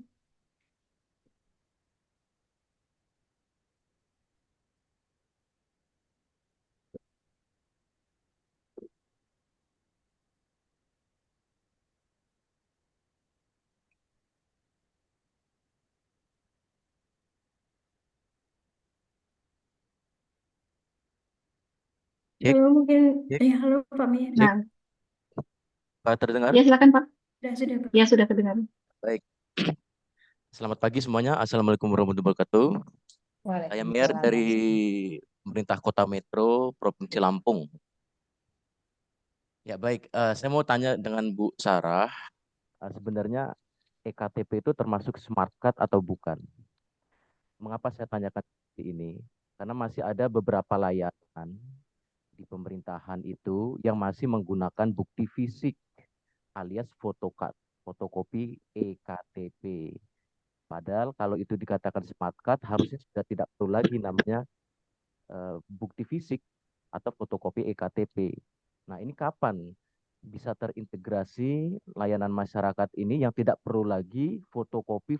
Cek, Halo, mungkin, cek, halo Pak Mayer. cek. Nah, Terdengar? ya silakan Pak. Sudah Pak. Ya, sudah kedengaran. Baik. Selamat pagi semuanya. Assalamualaikum warahmatullahi wabarakatuh. Saya Mer dari pemerintah Kota Metro Provinsi Lampung. Ya baik, saya mau tanya dengan Bu Sarah, sebenarnya EKTP itu termasuk smart card atau bukan? Mengapa saya tanyakan seperti ini? Karena masih ada beberapa layanan di pemerintahan itu yang masih menggunakan bukti fisik alias fotokopi EKTP. Padahal kalau itu dikatakan smart card, harusnya sudah tidak perlu lagi namanya bukti fisik atau fotokopi EKTP. Nah, ini kapan bisa terintegrasi layanan masyarakat ini yang tidak perlu lagi fotokopi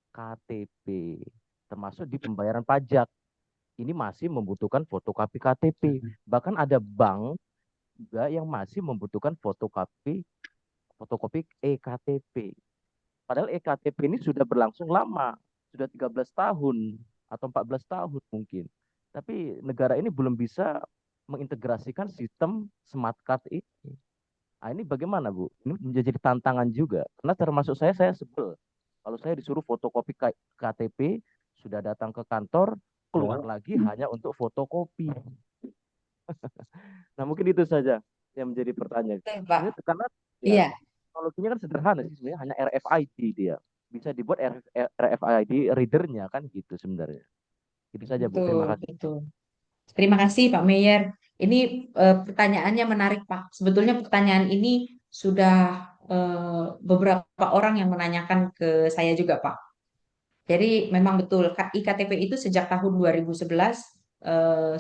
KTP, termasuk di pembayaran pajak. Ini masih membutuhkan fotokopi KTP. Bahkan ada bank juga yang masih membutuhkan fotokopi EKTP. Padahal EKTP ini sudah berlangsung lama, sudah 13 tahun atau 14 tahun mungkin. Tapi negara ini belum bisa mengintegrasikan sistem smart card ini. Nah, ini bagaimana Bu? Ini menjadi tantangan juga. Karena termasuk saya sebel. Kalau saya disuruh fotokopi KTP, sudah datang ke kantor, keluar lagi hanya untuk fotokopi. Nah, mungkin itu saja yang menjadi pertanyaan. Pak. Ini karena Iya. teknologinya kan sederhana sih sebenarnya, hanya RFID dia. Bisa dibuat RFID readernya kan gitu sebenarnya. Itu saja Bu, terima kasih. Betul. Terima kasih Pak Meyer. Ini pertanyaannya menarik Pak. Sebetulnya pertanyaan ini sudah beberapa orang yang menanyakan ke saya juga Pak. Jadi memang betul IKTP itu sejak tahun 2011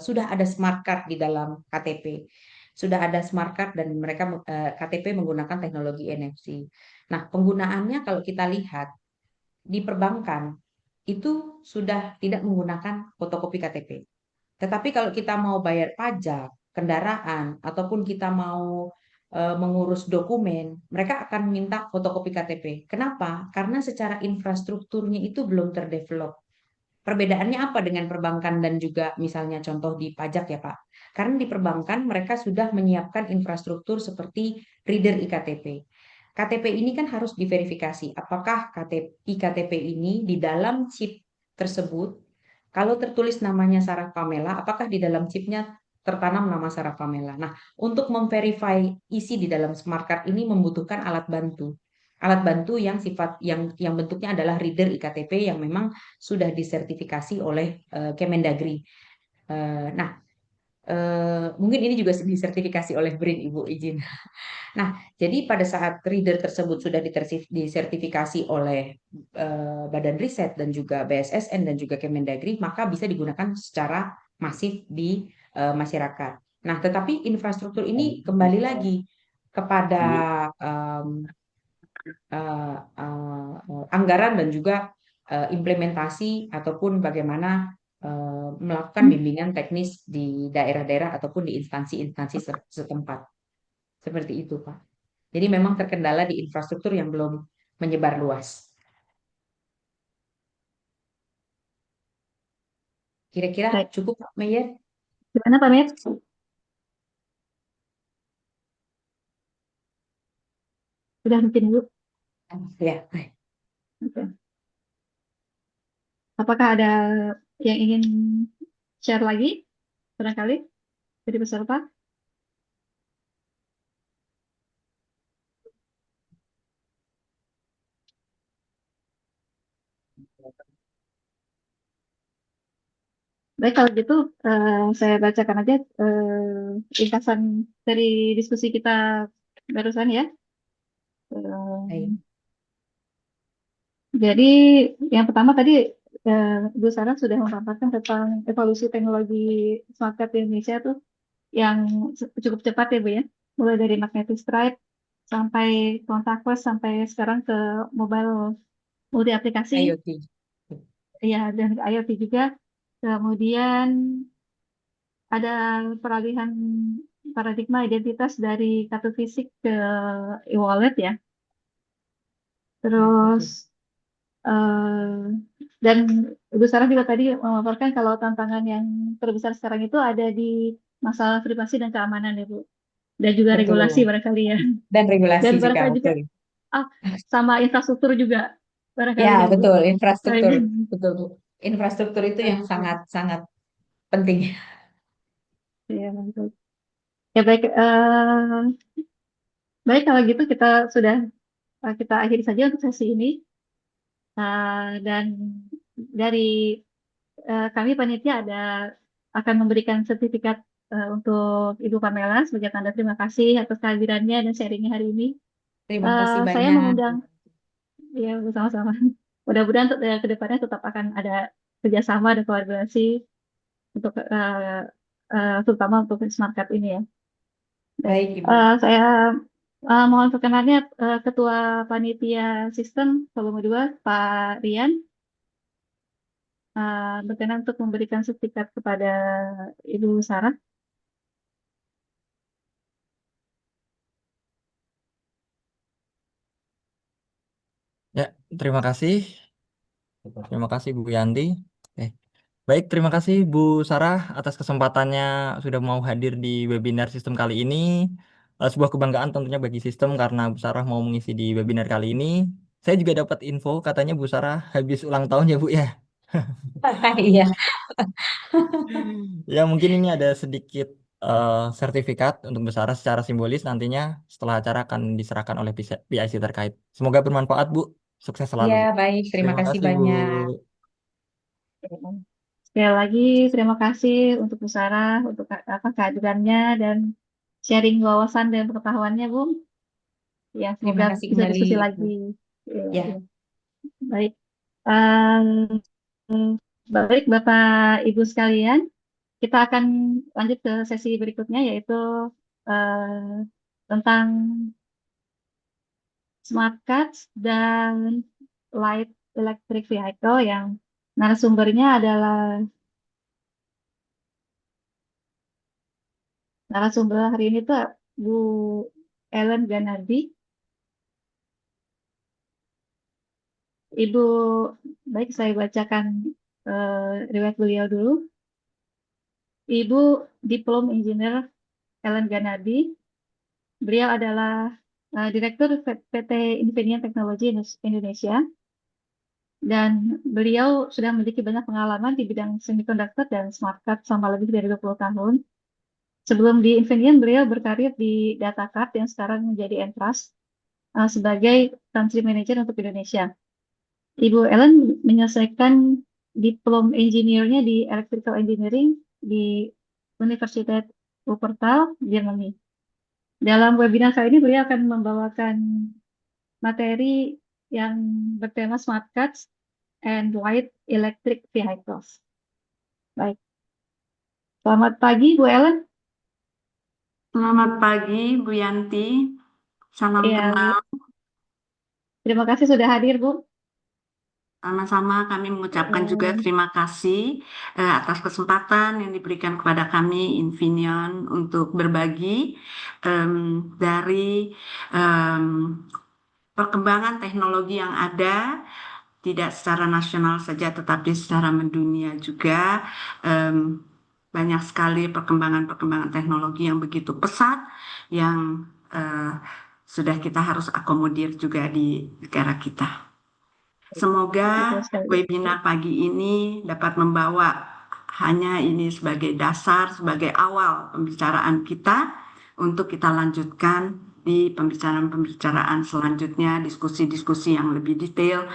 sudah ada smart card di dalam KTP. Sudah ada smart card dan mereka KTP menggunakan teknologi NFC. Nah, penggunaannya kalau kita lihat di perbankan itu sudah tidak menggunakan fotokopi KTP. Tetapi kalau kita mau bayar pajak, kendaraan, ataupun kita mau mengurus dokumen, mereka akan minta fotokopi KTP. Kenapa? Karena secara infrastrukturnya itu belum terdevelop. Perbedaannya apa dengan perbankan dan juga misalnya contoh di pajak ya Pak? Karena di perbankan mereka sudah menyiapkan infrastruktur seperti reader iktp. KTP ini kan harus diverifikasi. Apakah iktp ini di dalam chip tersebut, kalau tertulis namanya Sarah Pamela, apakah di dalam chipnya tertanam nama Sarah Pamela? Nah, untuk memverify isi di dalam smart card ini membutuhkan alat bantu. Alat bantu yang yang bentuknya adalah reader iktp yang memang sudah disertifikasi oleh Kemendagri. Nah, mungkin ini juga disertifikasi oleh BRIN, Ibu izin. Nah, jadi pada saat reader tersebut sudah disertifikasi oleh Badan Riset dan juga BSSN dan juga Kemendagri, maka bisa digunakan secara masif di masyarakat. Nah, tetapi infrastruktur ini kembali lagi kepada anggaran dan juga implementasi ataupun bagaimana melakukan bimbingan teknis di daerah-daerah ataupun di instansi-instansi setempat. Seperti itu, Pak. Jadi memang terkendala di infrastruktur yang belum menyebar luas. Kira-kira Baik. cukup, Pak Meyer? Gimana Pak Mir? Sudah mungkin Bu. Ya, baik. Oke. Apakah ada yang ingin share lagi? Barangkali dari peserta? Baik, kalau gitu saya bacakan aja ringkasan dari diskusi kita barusan ya. Baik. Jadi yang pertama tadi Bu Sarah sudah memaparkan tentang evolusi teknologi smart card di Indonesia tuh yang cukup cepat ya Bu ya. Mulai dari magnetic stripe sampai contactless sampai sekarang ke mobile multi aplikasi. IoT. Ya, dan IoT juga. Kemudian ada peralihan paradigma identitas dari kartu fisik ke e-wallet ya. Terus dan Ibu Sarah juga tadi memaparkan kalau tantangan yang terbesar sekarang itu ada di masalah privasi dan keamanan ya Bu. Dan juga Betul. regulasi barangkali ya. Dan regulasi Dan juga, barangkali juga betul. sama infrastruktur juga barangkali Ya, ya Bu. betul, infrastruktur. Baik. Betul, Bu. Infrastruktur itu yang sangat-sangat penting. Ya, betul. Ya baik, baik kalau gitu kita sudah kita akhiri saja untuk sesi ini. Dan dari kami panitia akan memberikan sertifikat untuk Ibu Pamela sebagai tanda terima kasih atas kehadirannya dan sharingnya hari ini. Terima kasih Saya banyak. mengundang, ya bersama-sama. Mudah-mudahan ke depannya tetap akan ada kerjasama dan kolaborasi untuk terutama untuk smart card ini ya. Baik, Ibu. Saya mohon perkenannya Ketua Panitia Sistem Volume 2 Pak Rian berkenan untuk memberikan sertifikat kepada Ibu Sarah. Ya, terima kasih. Terima kasih Bu Yanti. Baik, terima kasih Bu Sarah atas kesempatannya sudah mau hadir di webinar sistem kali ini. Sebuah kebanggaan tentunya bagi sistem karena Bu Sarah mau mengisi di webinar kali ini. Saya juga dapat info katanya Bu Sarah habis ulang tahun ya Bu ya. Iya. Ya mungkin ini ada sedikit sertifikat untuk Bu Sarah secara simbolis nantinya setelah acara akan diserahkan oleh PIC terkait. Semoga bermanfaat Bu. Sukses selalu. Iya, baik. Terima kasih Bu. banyak. Sekali lagi terima kasih untuk Bu Sarah untuk kehadirannya dan sharing wawasan dan pengetahuannya Bu. Ya, Terima semoga kasih bisa kembali, diskusi Ibu. lagi. Ya. Baik. Baik Bapak Ibu sekalian, kita akan lanjut ke sesi berikutnya yaitu tentang smart cards dan light electric vehicle yang narasumbernya adalah narasumber hari ini tuh Bu Ellen Ganardi. Ibu, baik saya bacakan riwayat beliau dulu. Ibu Diplom Engineer Ellen Ganardi. Beliau adalah Direktur PT Infineon Technology Indonesia. Dan beliau sudah memiliki banyak pengalaman di bidang semiconductor dan smart card selama lebih dari 20 tahun. Sebelum di Infineon, beliau berkarir di Datacard yang sekarang menjadi Entrust sebagai Country Manager untuk Indonesia. Ibu Ellen menyelesaikan diplom engineer-nya di Electrical Engineering di Universitas Wuppertal, Jerman. Dalam webinar kali ini beliau akan membawakan materi yang bertema Smart Cards and Light Electric Vehicles. Baik. Selamat pagi, Bu Ellen. Selamat pagi, Bu Yanti. Salam Iya, kenal. terima kasih sudah hadir, Bu. Sama-sama kami mengucapkan juga terima kasih atas kesempatan yang diberikan kepada kami Infineon untuk berbagi dari perkembangan teknologi yang ada, tidak secara nasional saja tetapi secara mendunia juga. Banyak sekali perkembangan-perkembangan teknologi yang begitu pesat yang sudah kita harus akomodir juga di negara kita. Semoga webinar pagi ini dapat membawa hanya ini sebagai dasar, sebagai awal pembicaraan kita untuk kita lanjutkan di pembicaraan-pembicaraan selanjutnya, diskusi-diskusi yang lebih detail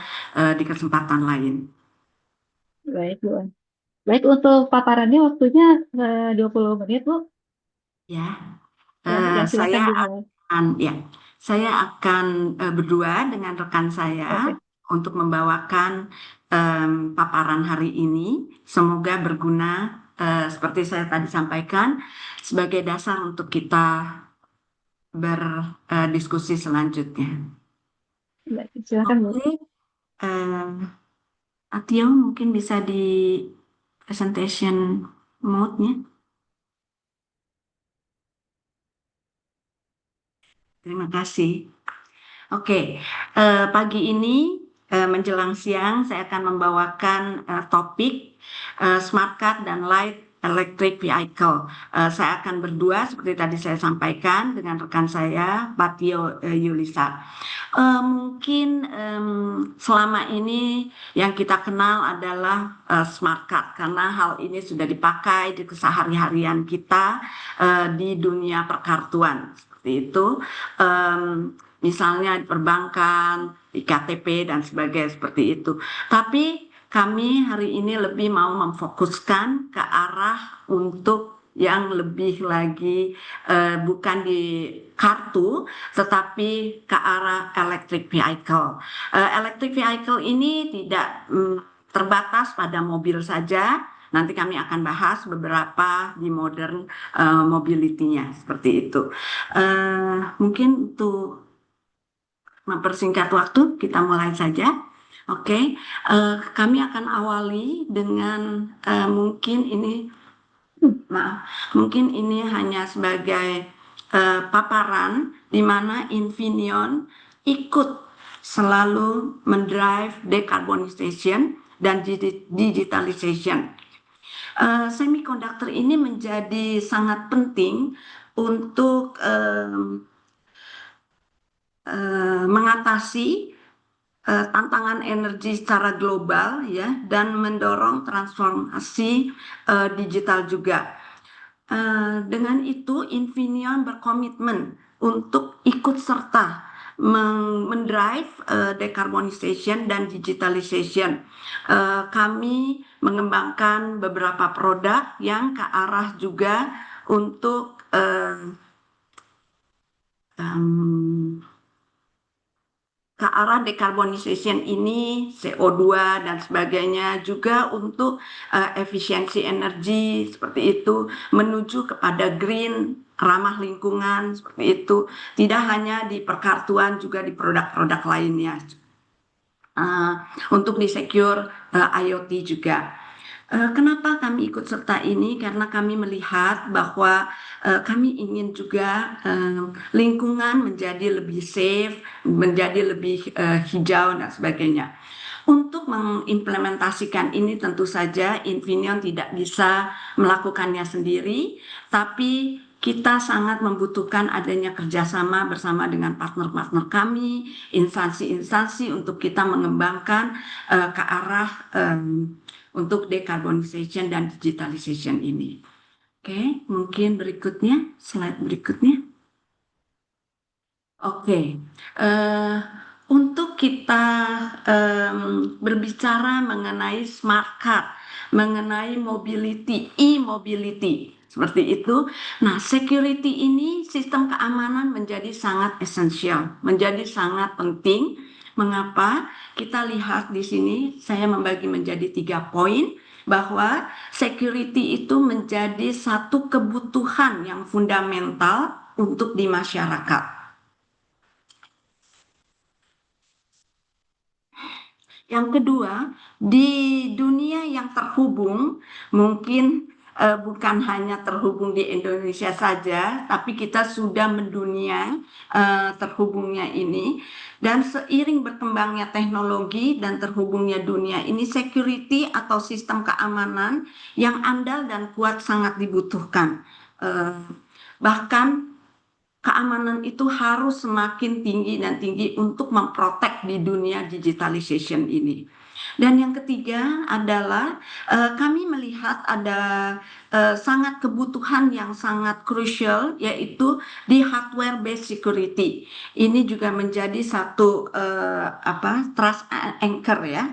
di kesempatan lain. Baik, Bu. Baik, untuk paparannya waktunya 20 menit, Bu. Ya, saya akan berdua dengan rekan saya untuk membawakan paparan hari ini. Semoga berguna, seperti saya tadi sampaikan, sebagai dasar untuk kita berdiskusi selanjutnya. Baik, silakan, Bu. Atio mungkin bisa di presentation mode-nya. Terima kasih. Oke, pagi ini menjelang siang saya akan membawakan topik Smart Card dan Light Electric Vehicle. Saya akan berdua seperti tadi saya sampaikan dengan rekan saya, Patio Yulisa. Mungkin selama ini yang kita kenal adalah Smart Card karena hal ini sudah dipakai di kesehari-harian kita di dunia perkartuan. Itu misalnya di perbankan, di KTP dan sebagainya seperti itu. Tapi kami hari ini lebih mau memfokuskan ke arah untuk yang lebih lagi bukan di kartu tetapi ke arah electric vehicle. Electric vehicle ini tidak terbatas pada mobil saja. Nanti kami akan bahas beberapa di modern mobility-nya seperti itu. Mungkin untuk mempersingkat waktu kita mulai saja. Oke, kami akan awali dengan mungkin ini hanya sebagai paparan di mana Infineon ikut selalu mendrive decarbonization dan digitalization. Semiconductor ini menjadi sangat penting untuk mengatasi tantangan energi secara global ya dan mendorong transformasi digital juga. Dengan itu Infineon berkomitmen untuk ikut serta mendrive decarbonization dan digitalization. Kami mengembangkan beberapa produk yang ke arah juga untuk ke arah decarbonization ini, CO2 dan sebagainya, juga untuk efisiensi energi seperti itu, menuju kepada green, ramah lingkungan seperti itu, tidak hanya di perkartuan, juga di produk-produk lainnya. Untuk di secure IoT juga. Kenapa kami ikut serta ini? Karena kami melihat bahwa kami ingin juga lingkungan menjadi lebih safe, menjadi lebih hijau dan sebagainya. Untuk mengimplementasikan ini tentu saja Infineon tidak bisa melakukannya sendiri, tapi kita sangat membutuhkan adanya kerjasama bersama dengan partner-partner kami, instansi-instansi untuk kita mengembangkan ke arah untuk decarbonization dan digitalization ini. Oke, mungkin berikutnya, slide berikutnya. Oke, untuk kita berbicara mengenai smart card, mengenai mobility, e-mobility, seperti itu. Nah, security ini, sistem keamanan menjadi sangat esensial, menjadi sangat penting. Mengapa? Kita lihat di sini, saya membagi menjadi 3 poin, bahwa security itu menjadi satu kebutuhan yang fundamental untuk di masyarakat. Yang kedua, di dunia yang terhubung, mungkin bukan hanya terhubung di Indonesia saja, tapi kita sudah mendunia terhubungnya ini. Dan seiring berkembangnya teknologi dan terhubungnya dunia ini, security atau sistem keamanan yang andal dan kuat sangat dibutuhkan. Bahkan keamanan itu harus semakin tinggi dan tinggi untuk memprotek di dunia digitalization ini. Dan yang ketiga adalah kami melihat ada sangat kebutuhan yang sangat crucial, yaitu di hardware based security. Ini juga menjadi satu trust anchor ya.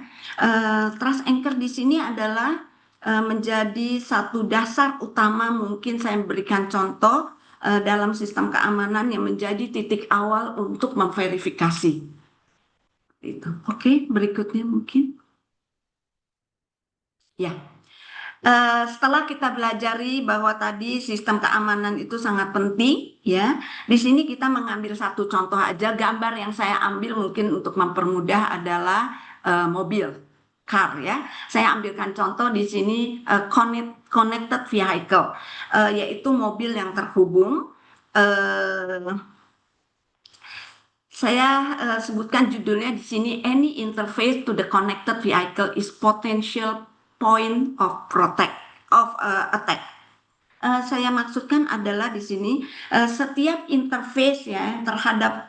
Trust anchor di sini adalah menjadi satu dasar utama, mungkin saya berikan contoh dalam sistem keamanan yang menjadi titik awal untuk memverifikasi. Itu. Oke, berikutnya mungkin. Ya. Setelah kita belajari bahwa tadi sistem keamanan itu sangat penting, ya. Di sini kita mengambil satu contoh aja. Gambar yang saya ambil mungkin untuk mempermudah adalah mobil, car ya. Saya ambilkan contoh di sini connected vehicle, yaitu mobil yang terhubung. Saya sebutkan judulnya di sini, any interface to the connected vehicle is potential point of attack. Saya maksudkan adalah di sini setiap interface ya terhadap,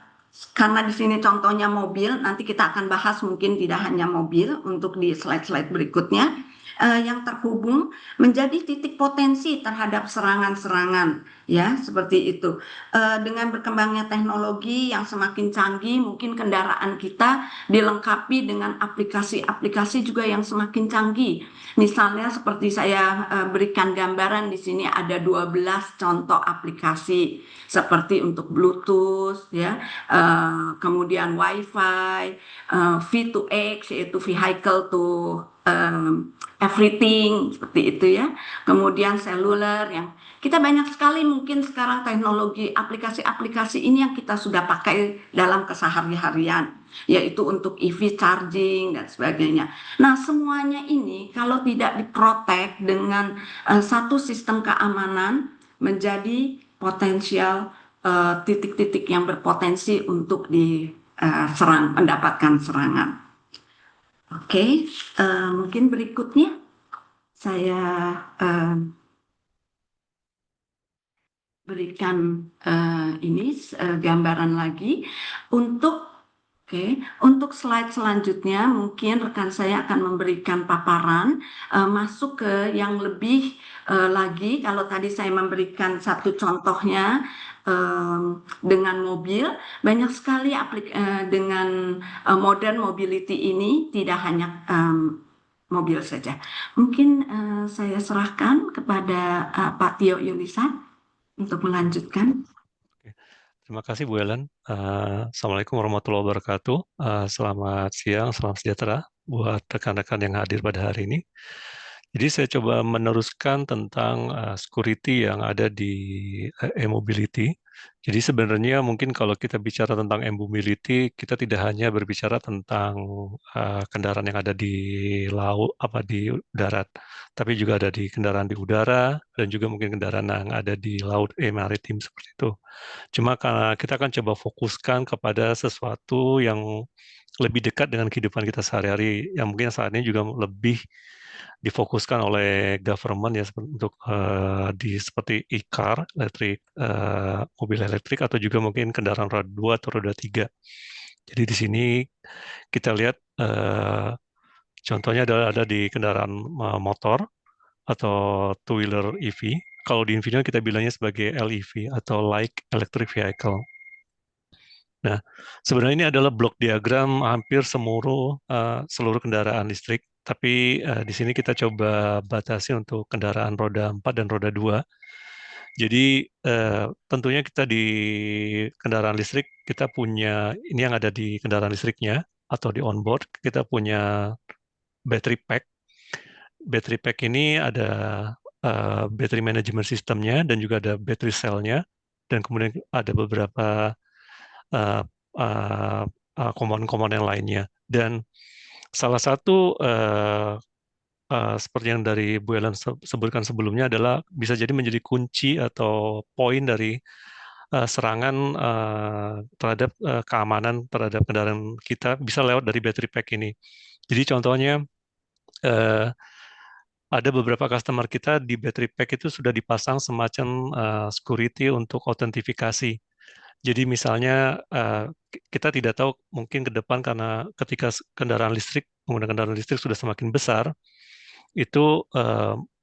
karena di sini contohnya mobil, nanti kita akan bahas mungkin tidak hanya mobil untuk di slide-slide berikutnya, yang terhubung menjadi titik potensi terhadap serangan-serangan ya, seperti itu. Dengan berkembangnya teknologi yang semakin canggih, mungkin kendaraan kita dilengkapi dengan aplikasi-aplikasi juga yang semakin canggih. Misalnya seperti saya berikan gambaran di sini ada 12 contoh aplikasi seperti untuk Bluetooth ya, kemudian Wi-Fi, V2X yaitu vehicle to everything, seperti itu ya. Kemudian seluler yang kita banyak sekali mungkin sekarang teknologi aplikasi-aplikasi ini yang kita sudah pakai dalam kesehari-harian, yaitu untuk EV charging dan sebagainya. Nah, semuanya ini kalau tidak diprotek dengan satu sistem keamanan menjadi potensial titik-titik yang berpotensi untuk mendapatkan serangan. Oke, mungkin berikutnya saya berikan ini gambaran lagi untuk untuk slide selanjutnya. Mungkin rekan saya akan memberikan paparan masuk ke yang lebih lagi. Kalau tadi saya memberikan satu contohnya dengan mobil, banyak sekali dengan modern mobility ini, tidak hanya mobil saja. Mungkin saya serahkan kepada Pak Tio Yunisa untuk melanjutkan. Terima kasih Bu Ellen. Assalamualaikum warahmatullahi wabarakatuh. Selamat siang, salam sejahtera buat rekan-rekan yang hadir pada hari ini. Jadi saya coba meneruskan tentang security yang ada di e-mobility. Jadi sebenarnya mungkin kalau kita bicara tentang e-mobility, kita tidak hanya berbicara tentang kendaraan yang ada di laut, di darat, tapi juga ada di kendaraan di udara dan juga mungkin kendaraan yang ada di laut, maritim seperti itu. Cuma karena kita akan coba fokuskan kepada sesuatu yang lebih dekat dengan kehidupan kita sehari-hari, yang mungkin saat ini juga lebih difokuskan oleh government ya untuk seperti e-car, mobil elektrik atau juga mungkin kendaraan roda 2 atau roda 3. Jadi di sini kita lihat contohnya ada di kendaraan motor atau two-wheeler EV. Kalau di Infineon kita bilangnya sebagai LEV atau Light Electric Vehicle. Nah, sebenarnya ini adalah blok diagram hampir seluruh kendaraan listrik, tapi di sini kita coba batasi untuk kendaraan roda 4 dan roda 2. Jadi tentunya kita di kendaraan listrik, kita punya, ini yang ada di kendaraan listriknya, atau di onboard, kita punya battery pack. Battery pack ini ada battery management systemnya, dan juga ada battery cell-nya, dan kemudian ada beberapa komponen-komponen lainnya. Dan salah satu seperti yang dari Bu Ellen sebutkan sebelumnya adalah bisa jadi menjadi kunci atau poin dari serangan terhadap keamanan terhadap kendaraan kita bisa lewat dari battery pack ini. Jadi contohnya ada beberapa customer kita di battery pack itu sudah dipasang semacam security untuk autentifikasi. Jadi misalnya kita tidak tahu mungkin ke depan karena ketika menggunakan kendaraan listrik sudah semakin besar, itu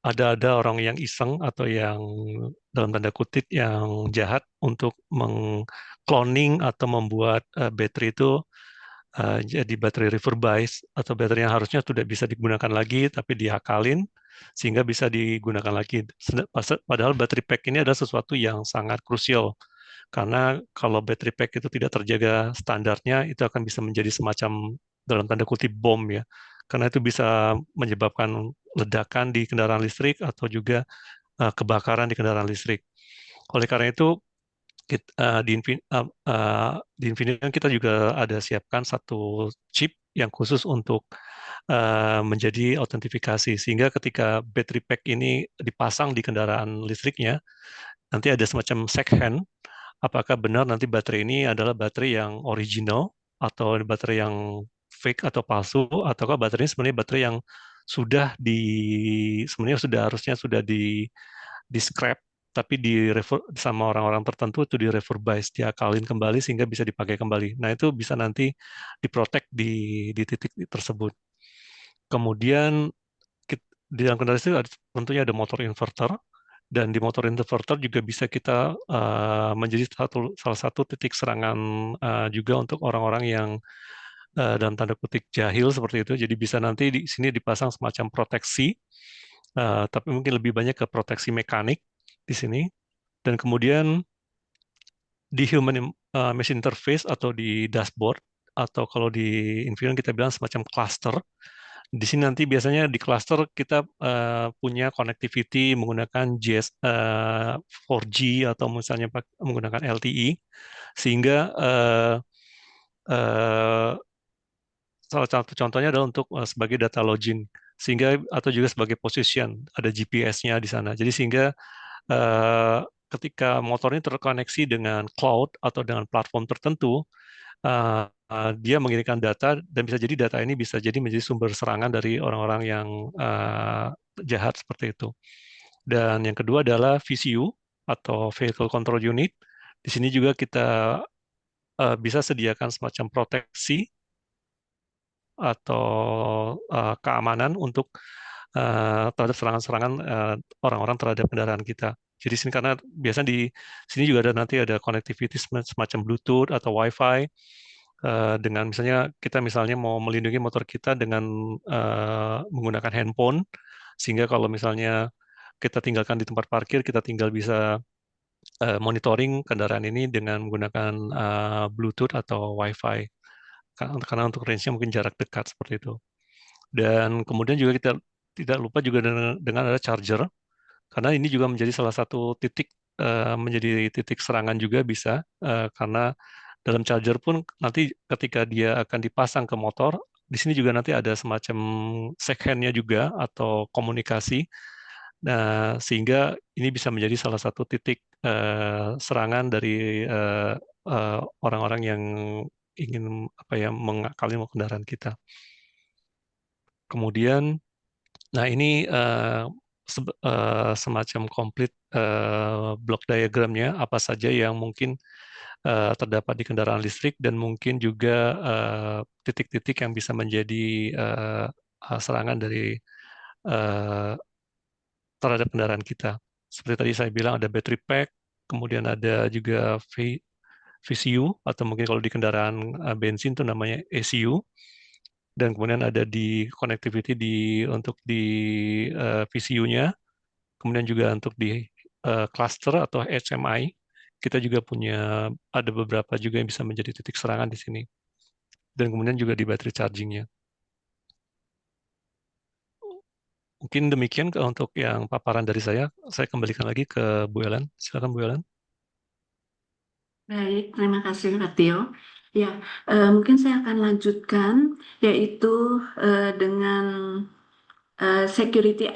ada orang yang iseng atau yang dalam tanda kutip yang jahat untuk mengcloning atau membuat baterai itu jadi baterai reverbize atau baterai yang harusnya tidak bisa digunakan lagi tapi diakalin sehingga bisa digunakan lagi. Padahal baterai pack ini adalah sesuatu yang sangat krusial. Karena kalau battery pack itu tidak terjaga standarnya, itu akan bisa menjadi semacam dalam tanda kutip bom ya. Karena itu bisa menyebabkan ledakan di kendaraan listrik atau juga kebakaran di kendaraan listrik. Oleh karena itu, di Infineon kita juga ada siapkan satu chip yang khusus untuk menjadi autentifikasi. Sehingga ketika battery pack ini dipasang di kendaraan listriknya, nanti ada semacam second apakah benar nanti baterai ini adalah baterai yang original atau baterai yang fake atau palsu, ataukah baterai ini sebenarnya baterai yang harusnya sudah di scrap, tapi sama orang-orang tertentu itu di reverbize, diakalin kembali sehingga bisa dipakai kembali. Nah itu bisa nanti diprotek di titik tersebut. Kemudian di dalam kendaraan listrik tentunya ada motor inverter. Dan di motor inverter juga bisa kita menjadi salah satu titik serangan juga untuk orang-orang yang dalam tanda kutip jahil seperti itu. Jadi bisa nanti di sini dipasang semacam proteksi, tapi mungkin lebih banyak ke proteksi mekanik di sini. Dan kemudian di human machine interface atau di dashboard, atau kalau di Infineon kita bilang semacam cluster. Di sini nanti biasanya di cluster kita punya connectivity menggunakan 4G atau misalnya menggunakan LTE, sehingga salah satu contohnya adalah untuk sebagai data login, sehingga atau juga sebagai position, ada GPS-nya di sana. Jadi sehingga ketika motor ini terkoneksi dengan cloud atau dengan platform tertentu, dia mengirimkan data dan bisa jadi data ini bisa jadi menjadi sumber serangan dari orang-orang yang jahat seperti itu. Dan yang kedua adalah VCU atau Vehicle Control Unit. Di sini juga kita bisa sediakan semacam proteksi atau keamanan untuk terhadap serangan-serangan orang-orang terhadap kendaraan kita. Jadi sini karena biasanya di sini juga nanti ada connectivity semacam Bluetooth atau Wi-Fi. Dengan kita mau melindungi motor kita dengan menggunakan handphone, sehingga kalau misalnya kita tinggalkan di tempat parkir, kita tinggal bisa monitoring kendaraan ini dengan menggunakan Bluetooth atau Wi-Fi, karena untuk range-nya mungkin jarak dekat seperti itu. Dan kemudian juga kita tidak lupa juga dengan ada charger, karena ini juga menjadi salah satu titik menjadi titik serangan juga bisa, karena dalam charger pun nanti ketika dia akan dipasang ke motor, di sini juga nanti ada semacam second-nya juga atau komunikasi. Nah, sehingga ini bisa menjadi salah satu titik serangan dari orang-orang yang ingin mengakali kendaraan kita. Kemudian, nah ini semacam komplit block diagramnya apa saja yang mungkin terdapat di kendaraan listrik dan mungkin juga titik-titik yang bisa menjadi serangan dari terhadap kendaraan kita. Seperti tadi saya bilang ada battery pack, kemudian ada juga VCU atau mungkin kalau di kendaraan bensin itu namanya ECU, dan kemudian ada di connectivity untuk di VCU-nya, kemudian juga untuk di cluster atau HMI kita juga punya ada beberapa juga yang bisa menjadi titik serangan di sini, dan kemudian juga di battery charging-nya. Mungkin demikian untuk yang paparan dari saya kembalikan lagi ke Bu Ellen. Silakan Bu Ellen. Baik, terima kasih Pak Tio. Ya, mungkin saya akan lanjutkan, yaitu dengan security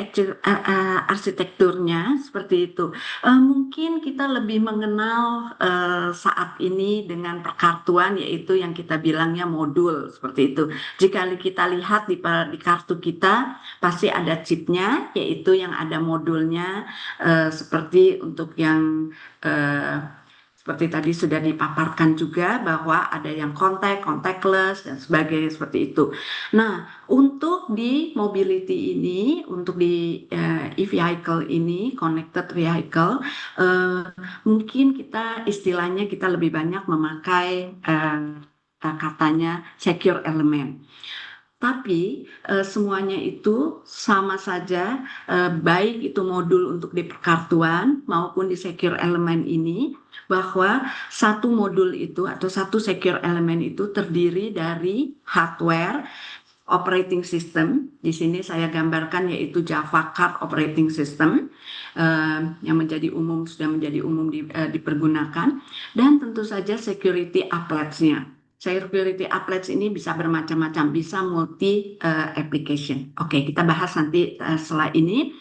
arsitekturnya seperti itu. Mungkin kita lebih mengenal saat ini dengan perkartuan, yaitu yang kita bilangnya modul seperti itu. Jika kita lihat di kartu kita pasti ada chipnya, yaitu yang ada modulnya, seperti untuk yang seperti tadi sudah dipaparkan juga bahwa ada yang contactless dan sebagainya seperti itu. Nah, untuk di mobility ini, untuk di e-vehicle ini, connected vehicle, mungkin istilahnya kita lebih banyak memakai katanya secure element. Tapi semuanya itu sama saja, baik itu modul untuk di perkartuan maupun di secure element ini, bahwa satu modul itu atau satu secure element itu terdiri dari hardware, operating system. Di sini saya gambarkan yaitu Java Card Operating System yang sudah menjadi umum dipergunakan, dan tentu saja security applets-nya. Security applets ini bisa bermacam-macam, bisa multi application. Oke, kita bahas nanti setelah ini.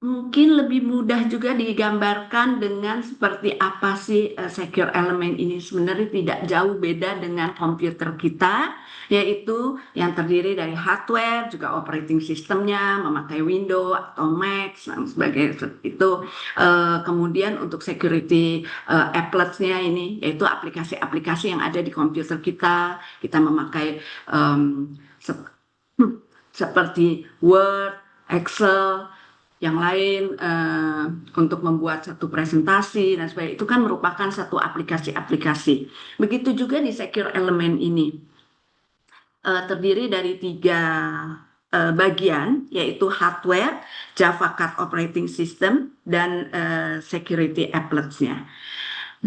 Mungkin lebih mudah juga digambarkan dengan seperti apa sih secure element ini. Sebenarnya tidak jauh beda dengan komputer kita, yaitu yang terdiri dari hardware, juga operating systemnya, memakai Windows atau Mac, dan sebagainya itu. Kemudian untuk security applets-nya ini, yaitu aplikasi-aplikasi yang ada di komputer kita memakai seperti Word, Excel, yang lain untuk membuat satu presentasi dan sebagainya, itu kan merupakan satu aplikasi-aplikasi. Begitu juga di secure element ini terdiri dari 3 bagian, yaitu hardware, Java Card Operating System, dan security applets-nya.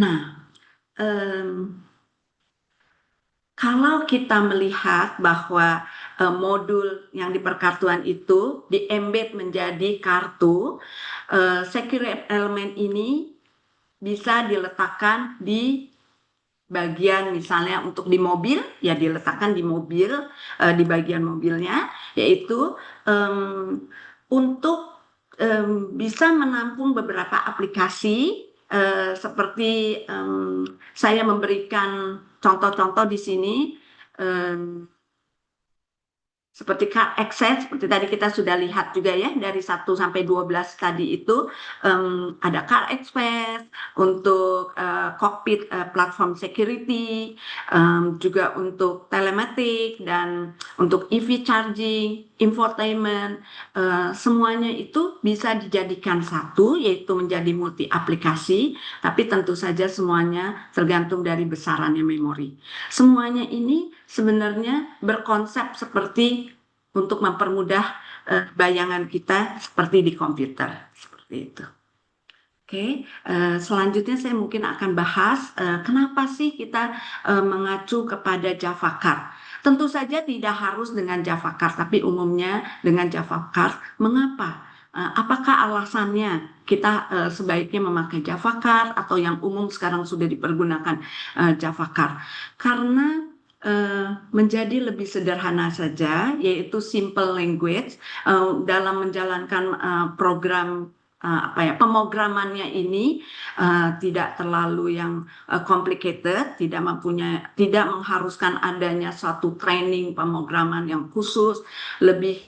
Nah, kalau kita melihat bahwa modul yang di perkartuan itu di-embed menjadi kartu, secure element ini bisa diletakkan di bagian, misalnya untuk di mobil, ya diletakkan di mobil, di bagian mobilnya, yaitu untuk bisa menampung beberapa aplikasi, seperti saya memberikan contoh-contoh di sini, seperti car access, seperti tadi kita sudah lihat juga ya, dari 1 sampai 12 tadi itu ada car access, untuk cockpit platform security, juga untuk telematik, dan untuk EV charging, infotainment, semuanya itu bisa dijadikan satu, yaitu menjadi multi aplikasi, tapi tentu saja semuanya tergantung dari besarannya memori. Semuanya ini sebenarnya berkonsep seperti untuk mempermudah bayangan kita seperti di komputer, seperti itu. Oke, selanjutnya saya mungkin akan bahas kenapa sih kita mengacu kepada Java Card. Tentu saja tidak harus dengan Java Card, tapi umumnya dengan Java Card. Mengapa? Apakah alasannya kita sebaiknya memakai Java Card atau yang umum sekarang sudah dipergunakan Java Card? Karena menjadi lebih sederhana saja, yaitu simple language dalam menjalankan program pemrogramannya ini tidak terlalu yang complicated, tidak mengharuskan adanya suatu training pemrograman yang khusus, lebih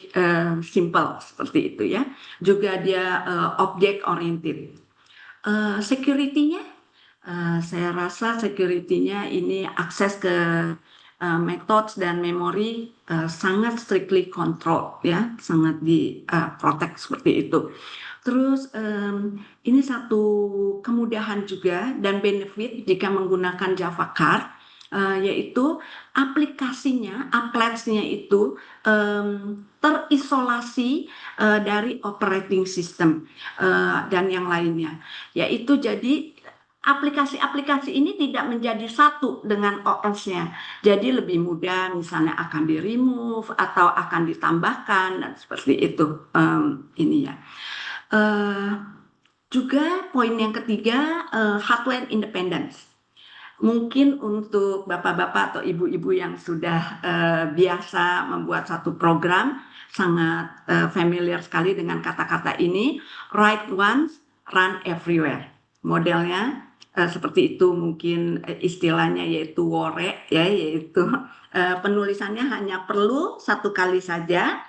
simple seperti itu ya. Juga dia object oriented. Security-nya, saya rasa security-nya ini akses ke methods dan memori sangat strictly control ya, sangat di protect seperti itu. Terus ini satu kemudahan juga dan benefit jika menggunakan Java Card, yaitu aplikasinya, applets-nya itu terisolasi dari operating system dan yang lainnya. Yaitu jadi aplikasi-aplikasi ini tidak menjadi satu dengan OS-nya. Jadi lebih mudah misalnya akan di-remove atau akan ditambahkan dan seperti itu ini ya. Juga poin yang ketiga, hardware independence. Mungkin untuk bapak-bapak atau ibu-ibu yang sudah biasa membuat satu program, sangat familiar sekali dengan kata-kata ini, write once, run everywhere. Modelnya seperti itu, mungkin istilahnya yaitu WORE ya, yaitu penulisannya hanya perlu satu kali saja,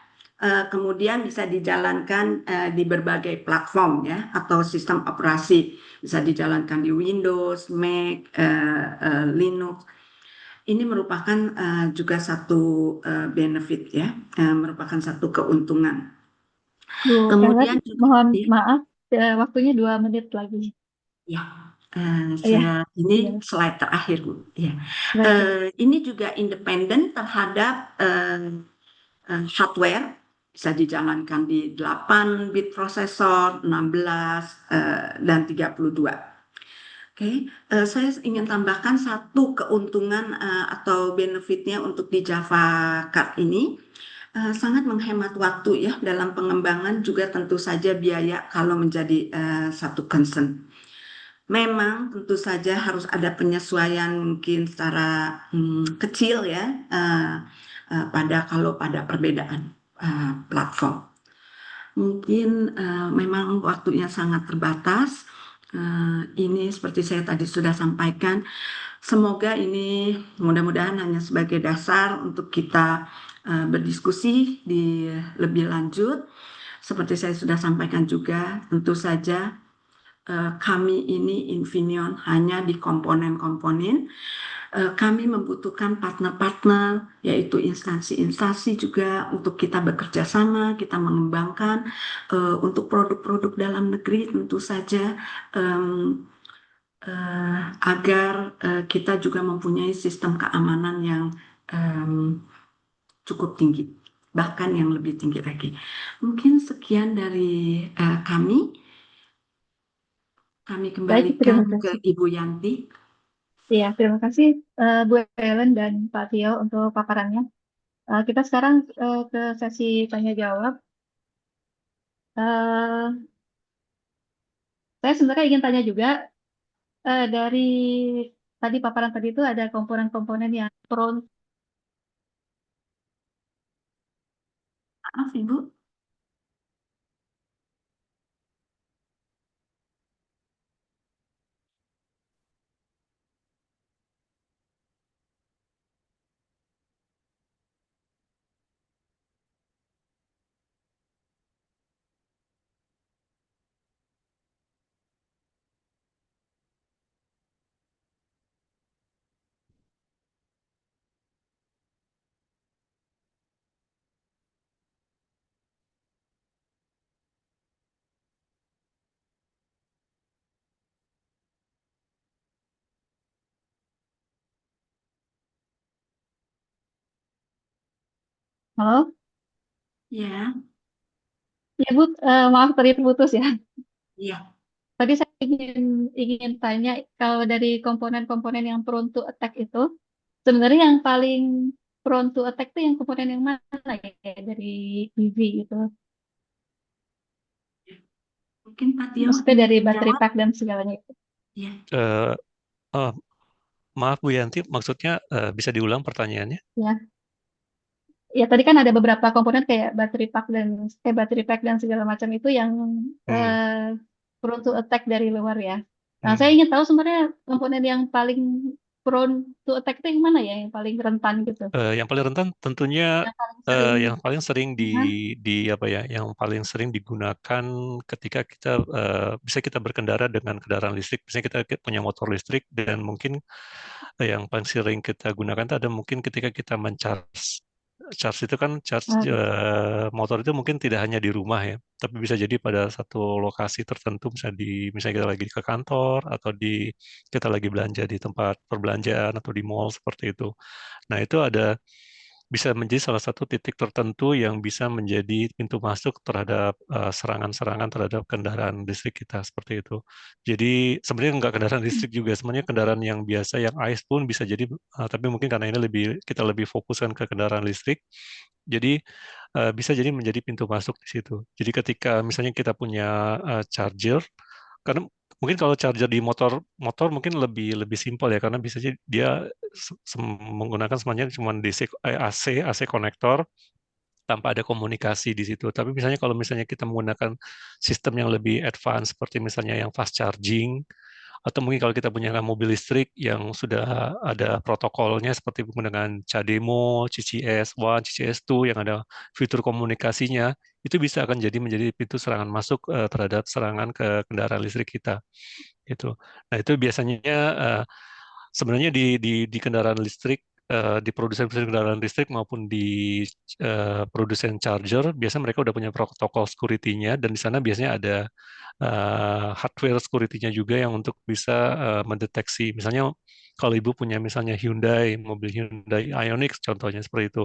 kemudian bisa dijalankan di berbagai platform ya, atau sistem operasi, bisa dijalankan di Windows, Mac, Linux. Ini merupakan juga satu benefit ya, merupakan satu keuntungan. Bu Kemudian Ellen, mohon maaf, waktunya 2 menit lagi. Ya, Iya. slide terakhir Bu. Ya. Baik. Ini juga independen terhadap hardware, bisa dijalankan di 8 bit prosesor, 16 dan 32. Oke, saya ingin tambahkan satu keuntungan atau benefitnya untuk di Java Card ini. Sangat menghemat waktu ya dalam pengembangan, juga tentu saja biaya kalau menjadi satu concern. Memang tentu saja harus ada penyesuaian mungkin secara kecil ya pada perbedaan platform. Mungkin memang waktunya sangat terbatas. Ini seperti saya tadi sudah sampaikan, semoga ini mudah-mudahan hanya sebagai dasar untuk kita berdiskusi di lebih lanjut. Seperti saya sudah sampaikan juga, tentu saja kami ini Infineon hanya di komponen-komponen. Kami membutuhkan partner-partner, yaitu instansi-instansi juga untuk kita bekerja sama, kita mengembangkan untuk produk-produk dalam negeri tentu saja, agar kita juga mempunyai sistem keamanan yang cukup tinggi, bahkan yang lebih tinggi lagi. Mungkin sekian dari kami. Kami kembalikan ke Ibu Yanti. Iya, terima kasih Bu Ellen dan Pak Tio untuk paparannya. Kita sekarang ke sesi tanya jawab. Saya sebenarnya ingin tanya juga, dari tadi paparan tadi itu ada komponen-komponen yang prone. Maaf Ibu. Halo? Ya. Ya Bu, maaf tadi terputus ya. Iya. Tadi saya ingin tanya, kalau dari komponen-komponen yang prone to attack itu, sebenarnya yang paling prone to attack tuh yang komponen yang mana ya dari EV gitu? Mungkin Pak Tio Maksudnya dari ingin baterai menjawab. pack dan segalanya itu. Ya. Maaf Bu Yanti, maksudnya bisa diulang pertanyaannya? Ya, ya tadi kan ada beberapa komponen kayak baterai pack dan segala macam itu yang Hmm. prone to attack dari luar ya. Nah, Hmm. saya ingin tahu sebenarnya komponen yang paling prone to attack itu yang mana ya, yang paling rentan gitu, Yang paling rentan tentunya yang paling sering. yang paling sering Hah? di apa ya, yang paling sering digunakan ketika kita bisa kita berkendara dengan kendaraan listrik. Misalnya kita punya motor listrik dan mungkin yang paling sering kita gunakan itu ada mungkin ketika kita charge itu kan Oke. motor itu mungkin tidak hanya di rumah ya, tapi bisa jadi pada satu lokasi tertentu, misalnya kita lagi ke kantor atau kita lagi belanja di tempat perbelanjaan atau di mall seperti itu. Nah, itu bisa menjadi salah satu titik tertentu yang bisa menjadi pintu masuk terhadap serangan-serangan terhadap kendaraan listrik kita seperti itu. Jadi sebenarnya nggak kendaraan listrik juga, sebenarnya kendaraan yang biasa yang ICE pun bisa jadi, tapi mungkin karena ini kita lebih fokuskan ke kendaraan listrik, jadi bisa jadi menjadi pintu masuk di situ. Jadi ketika misalnya kita punya charger, karena mungkin kalau charger di motor mungkin lebih simpel ya, karena bisa jadi dia menggunakan semuanya cuma AC konektor tanpa ada komunikasi di situ. Tapi misalnya kalau misalnya kita menggunakan sistem yang lebih advance seperti misalnya yang fast charging, atau mungkin kalau kita punya mobil listrik yang sudah ada protokolnya seperti menggunakan CHAdeMO, CCS1, CCS2 yang ada fitur komunikasinya, itu bisa akan menjadi pintu serangan masuk terhadap serangan ke kendaraan listrik kita. Gitu. Nah, itu biasanya sebenarnya di kendaraan listrik, di produsen kendaraan listrik maupun di produsen charger, biasanya mereka udah punya protokol security-nya, dan di sana biasanya ada hardware security-nya juga yang untuk bisa mendeteksi. Misalnya kalau Ibu punya misalnya mobil Hyundai Ioniq contohnya seperti itu.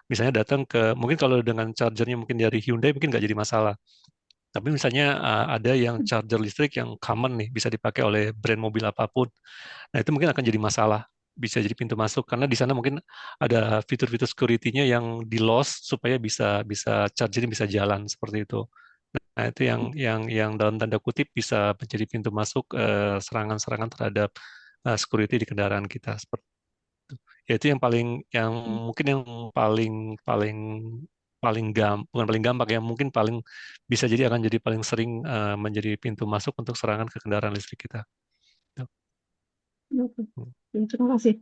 Misalnya datang mungkin kalau dengan chargernya mungkin dari Hyundai mungkin nggak jadi masalah. Tapi misalnya ada yang charger listrik yang common nih, bisa dipakai oleh brand mobil apapun. Nah, itu mungkin akan jadi masalah, bisa jadi pintu masuk karena di sana mungkin ada fitur-fitur security-nya yang di-lost supaya bisa charger bisa jalan seperti itu. Nah, itu yang dalam tanda kutip bisa menjadi pintu masuk serangan-serangan terhadap security di kendaraan kita seperti itu. Ya, itu yang mungkin yang paling paling bukan paling gampang ya, mungkin bisa jadi akan jadi paling sering menjadi pintu masuk untuk serangan ke kendaraan listrik kita. Oke. Ya, terima kasih.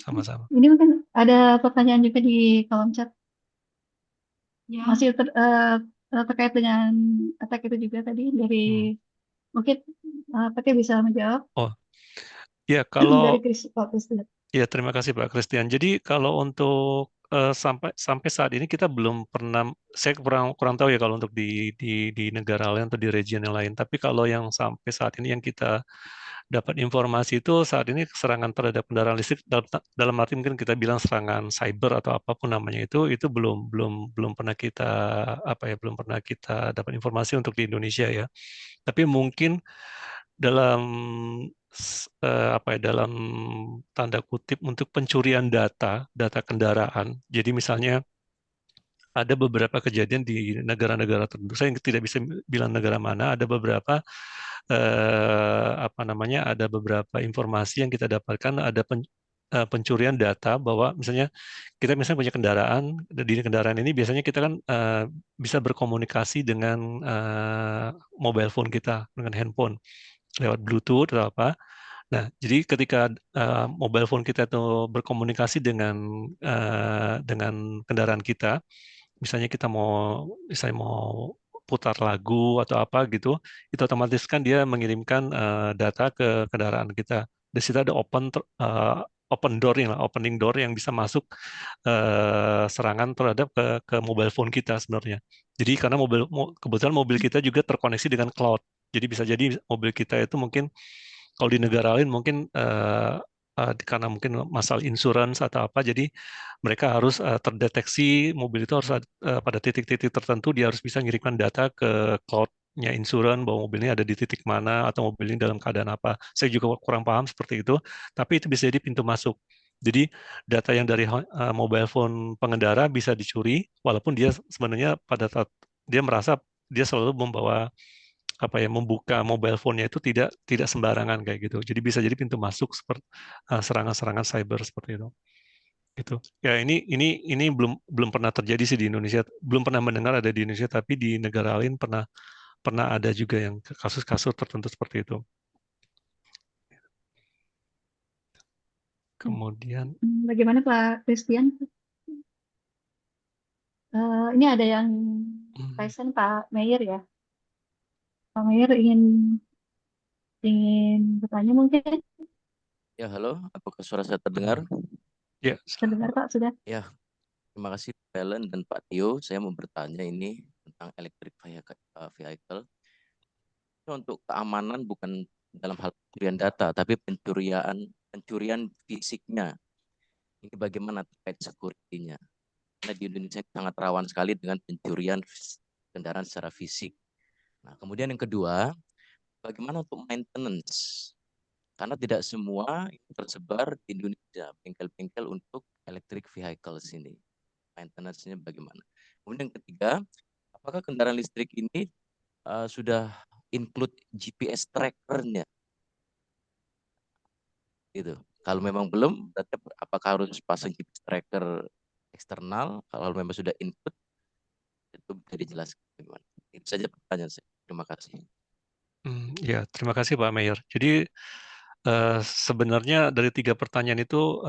Sama-sama. Ini mungkin ada pertanyaan juga di kolom chat. Ya. Masih terkait dengan attack itu juga tadi dari mungkin Pakai bisa menjawab Oh, ya dari kalau Christian. ya terima kasih Pak Christian. Jadi kalau untuk sampai saat ini kita belum pernah, saya kurang tahu ya kalau untuk di negara lain atau di region yang lain. Tapi kalau yang sampai saat ini yang kita dapat informasi itu saat ini serangan terhadap kendaraan listrik dalam arti mungkin kita bilang serangan cyber atau apapun namanya itu belum pernah belum pernah kita dapat informasi untuk di Indonesia ya. Tapi mungkin dalam dalam tanda kutip untuk pencurian data kendaraan. Jadi misalnya ada beberapa kejadian di negara-negara tertentu, saya tidak bisa bilang negara mana, ada beberapa ada beberapa informasi yang kita dapatkan, ada pencurian data bahwa misalnya kita punya kendaraan, di kendaraan ini biasanya kita kan bisa berkomunikasi dengan mobile phone kita, dengan handphone lewat Bluetooth atau apa. Nah, jadi ketika mobile phone kita itu berkomunikasi dengan kendaraan kita, misalnya kita mau putar lagu atau apa gitu, itu otomatis kan dia mengirimkan data ke kendaraan kita. Di situ ada opening door yang bisa masuk serangan terhadap ke mobile phone kita sebenarnya. Jadi karena kebetulan mobil kita juga terkoneksi dengan cloud. Jadi bisa jadi mobil kita itu mungkin kalau di negara lain mungkin karena mungkin masalah insurance atau apa, jadi mereka harus terdeteksi mobil itu harus pada titik-titik tertentu dia harus bisa mengirimkan data ke cloud-nya insurance bahwa mobil ini ada di titik mana atau mobil ini dalam keadaan apa. Saya juga kurang paham seperti itu, tapi itu bisa jadi pintu masuk. Jadi data yang dari mobile phone pengendara bisa dicuri, walaupun dia sebenarnya pada saat dia merasa dia selalu membuka mobile phone-nya itu tidak sembarangan kayak gitu. Jadi bisa jadi pintu masuk seperti serangan-serangan cyber seperti itu. Gitu. Ya ini belum pernah terjadi sih di Indonesia, belum pernah mendengar ada di Indonesia, tapi di negara lain pernah ada juga yang kasus-kasus tertentu seperti itu. Kemudian Bagaimana Pak Christian? Ini ada yang Tyson Pak Mayer ya. Pak Mayer ingin bertanya mungkin. Ya, halo, apakah suara saya terdengar? ya Terdengar Pak sudah. Ya, terima kasih Helen dan Pak Tio. Saya mau bertanya ini tentang electric vehicle. Untuk keamanan bukan dalam hal pencurian data, tapi pencurian fisiknya. Ini bagaimana terkait security-nya? Karena di Indonesia sangat rawan sekali dengan pencurian kendaraan secara fisik. Nah, kemudian yang kedua, bagaimana untuk maintenance? Karena tidak semua tersebar di Indonesia, bengkel-bengkel untuk electric vehicles ini. Maintenance-nya bagaimana? Kemudian yang ketiga, apakah kendaraan listrik ini sudah include GPS tracker-nya? Gitu. Kalau memang belum, berarti apakah harus pasang GPS tracker eksternal? Kalau memang sudah input, itu bisa dijelaskan bagaimana. Itu saja pertanyaan saya. Terima kasih. Ya, terima kasih Pak Mayor. Jadi sebenarnya dari 3 pertanyaan itu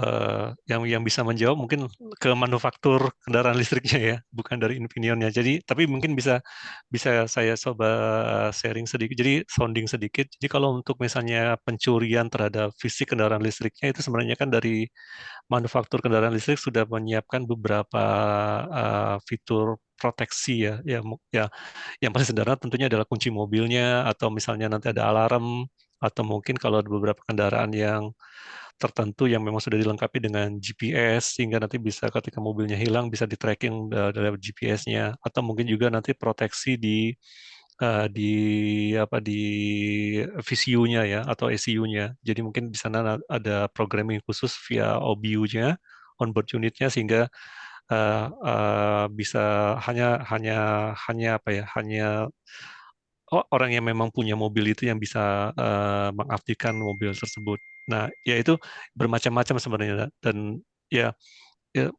yang bisa menjawab mungkin ke manufaktur kendaraan listriknya ya, bukan dari Infineon-nya. Jadi tapi mungkin bisa saya coba sharing sedikit. Jadi sounding sedikit. Jadi kalau untuk misalnya pencurian terhadap fisik kendaraan listriknya itu sebenarnya kan dari manufaktur kendaraan listrik sudah menyiapkan beberapa fitur proteksi ya yang paling sederhana tentunya adalah kunci mobilnya, atau misalnya nanti ada alarm, atau mungkin kalau ada beberapa kendaraan yang tertentu yang memang sudah dilengkapi dengan GPS sehingga nanti bisa ketika mobilnya hilang bisa di-tracking dari GPS-nya, atau mungkin juga nanti proteksi di VCU-nya ya atau ECU-nya. Jadi mungkin di sana ada programming khusus via OBU-nya, onboard unit-nya, sehingga bisa hanya orang yang memang punya mobil itu yang bisa mengaktifkan mobil tersebut. Nah, ya itu bermacam-macam sebenarnya, dan ya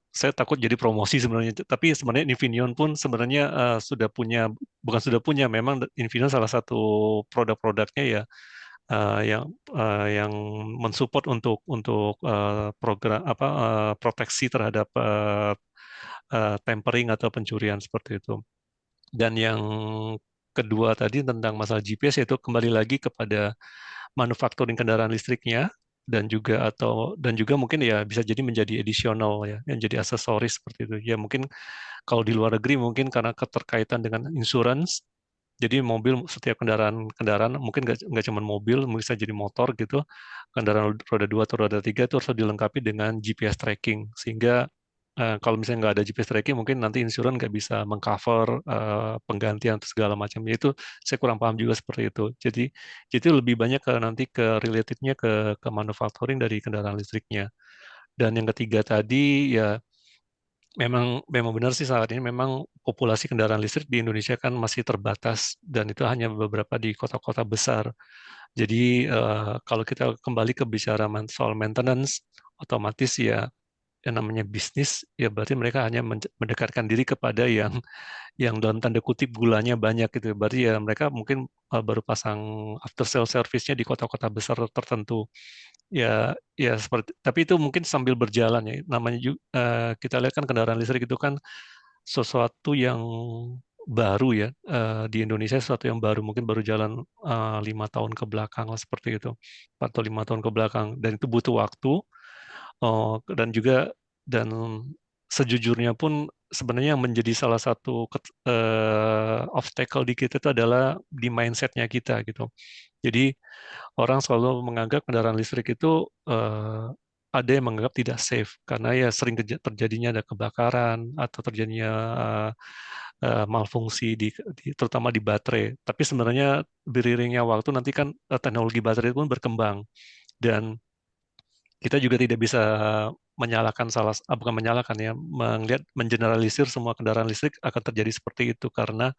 saya takut jadi promosi sebenarnya. Tapi sebenarnya Infineon pun sebenarnya bukan sudah punya, memang Infineon salah satu produk-produknya ya yang mensupport untuk program proteksi terhadap tampering atau pencurian seperti itu. Dan yang kedua tadi tentang masalah GPS, yaitu kembali lagi kepada manufacturing kendaraan listriknya, dan juga mungkin ya bisa jadi menjadi additional ya, yang jadi aksesoris seperti itu. Ya mungkin kalau di luar negeri mungkin karena keterkaitan dengan insurance, jadi setiap kendaraan mungkin nggak cuma mobil, mungkin bisa jadi motor gitu, kendaraan roda 2 atau roda 3 itu harus dilengkapi dengan GPS tracking, sehingga kalau misalnya nggak ada GPS tracking, mungkin nanti insurance nggak bisa mengcover penggantian atau segala macamnya. Itu saya kurang paham juga seperti itu. Jadi lebih banyak nanti ke relatednya ke manufacturing dari kendaraan listriknya. Dan yang ketiga tadi ya memang benar sih saat ini memang populasi kendaraan listrik di Indonesia kan masih terbatas, dan itu hanya beberapa di kota-kota besar. Jadi kalau kita kembali ke bicara soal maintenance, otomatis ya yang namanya bisnis, ya berarti mereka hanya mendekatkan diri kepada yang dalam tanda kutip gulanya banyak gitu. Berarti ya mereka mungkin baru pasang after sale service-nya di kota-kota besar tertentu. Ya seperti, tapi itu mungkin sambil berjalan ya. Namanya juga, kita lihat kan kendaraan listrik itu kan sesuatu yang baru ya, di Indonesia sesuatu yang baru, mungkin baru jalan 5 tahun ke belakang lah seperti itu, 4 atau 5 tahun ke belakang, dan itu butuh waktu. Dan sejujurnya pun sebenarnya yang menjadi salah satu obstacle di kita itu adalah di mindsetnya kita gitu. Jadi orang selalu menganggap kendaraan listrik itu ada yang menganggap tidak safe karena ya sering terjadinya ada kebakaran atau terjadinya malfungsi terutama di baterai. Tapi sebenarnya beriringnya waktu nanti kan teknologi baterai pun berkembang, dan kita juga tidak bisa menyalakan bukan menyalakan ya, mengeneralisir semua kendaraan listrik akan terjadi seperti itu karena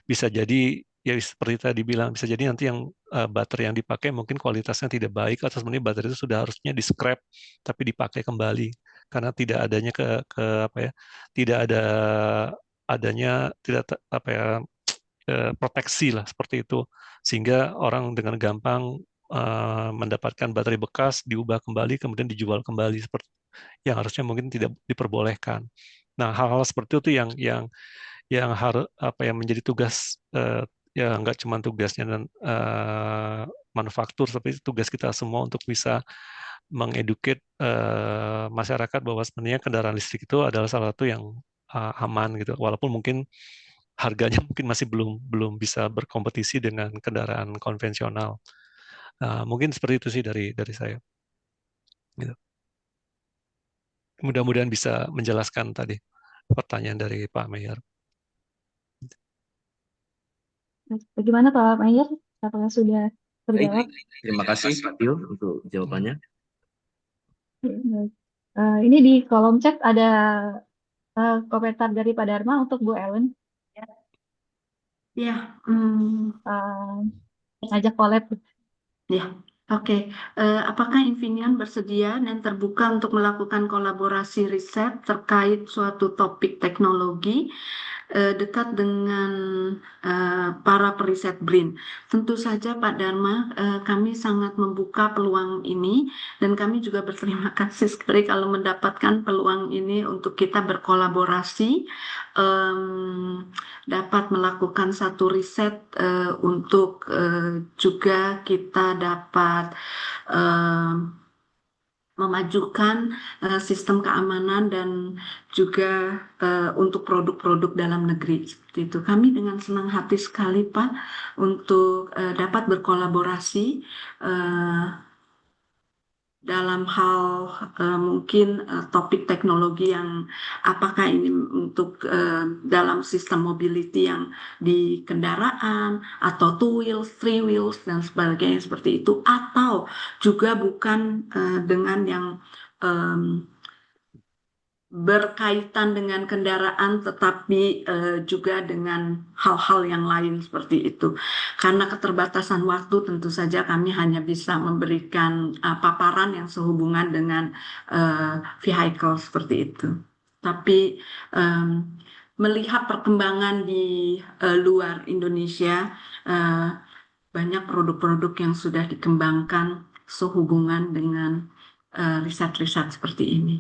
bisa jadi ya seperti tadi bilang bisa jadi nanti yang baterai yang dipakai mungkin kualitasnya tidak baik atau sebenarnya baterai itu sudah harusnya di scrap tapi dipakai kembali karena tidak adanya apa ya tidak adanya apa ya proteksi lah seperti itu sehingga orang dengan gampang mendapatkan baterai bekas diubah kembali kemudian dijual kembali seperti yang harusnya mungkin tidak diperbolehkan. Nah, hal-hal seperti itu yang harus apa yang menjadi tugas ya nggak cuma tugasnya dan manufaktur tapi tugas kita semua untuk bisa mengeduket masyarakat bahwa sebenarnya kendaraan listrik itu adalah salah satu yang aman gitu walaupun mungkin harganya mungkin masih belum bisa berkompetisi dengan kendaraan konvensional. Mungkin seperti itu sih dari saya. Gitu. Mudah-mudahan bisa menjelaskan tadi pertanyaan dari Pak Mayer. Bagaimana Pak Mayer? Apakah sudah Baik, terjawab? terima kasih Pak Tio untuk jawabannya. Baik. Ini di kolom chat ada komentar dari Pak Dharma untuk Bu Ellen. Ya, Ngajak collab. ya, oke. Apakah Infineon bersedia dan terbuka untuk melakukan kolaborasi riset terkait suatu topik teknologi dekat dengan para periset BRIN? Tentu saja Pak Dharma, kami sangat membuka peluang ini dan kami juga berterima kasih sekali kalau mendapatkan peluang ini untuk kita berkolaborasi, dapat melakukan satu riset untuk juga kita dapat memajukan sistem keamanan dan juga untuk produk-produk dalam negeri seperti itu. Kami dengan senang hati sekali Pak untuk dapat berkolaborasi dalam hal mungkin topik teknologi yang apakah ini untuk dalam sistem mobility yang di kendaraan atau 2 wheels, 3 wheels dan sebagainya seperti itu atau juga bukan dengan yang berkaitan dengan kendaraan tetapi juga dengan hal-hal yang lain seperti itu. Karena keterbatasan waktu tentu saja kami hanya bisa memberikan paparan yang sehubungan dengan vehicle seperti itu. Tapi melihat perkembangan di luar Indonesia banyak produk-produk yang sudah dikembangkan sehubungan dengan riset-riset seperti ini.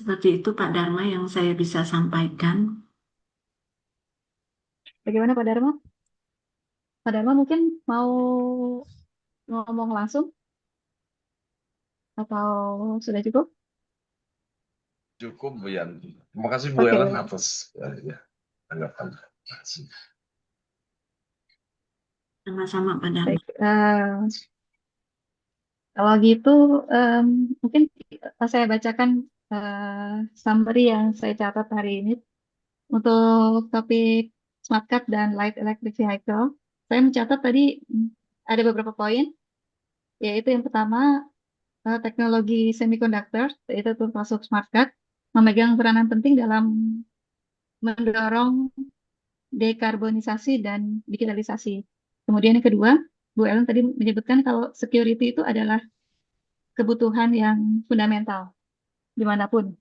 Seperti itu Pak Dharma yang saya bisa sampaikan. Bagaimana Pak Dharma? Pak Dharma mungkin mau ngomong langsung? Atau sudah cukup? Cukup Bu Yanti. Terima kasih Bu Ellen atas tanggapan. Sama-sama Pak Dharma. Baik, kalau gitu mungkin saya bacakan summary yang saya catat hari ini untuk topik smart card dan light electric vehicle. Saya mencatat tadi ada beberapa poin, yaitu yang pertama teknologi semiconductor, yaitu termasuk smart card, memegang peranan penting dalam mendorong dekarbonisasi dan digitalisasi. Kemudian yang kedua, Bu Ellen tadi menyebutkan kalau security itu adalah kebutuhan yang fundamental dimanapun.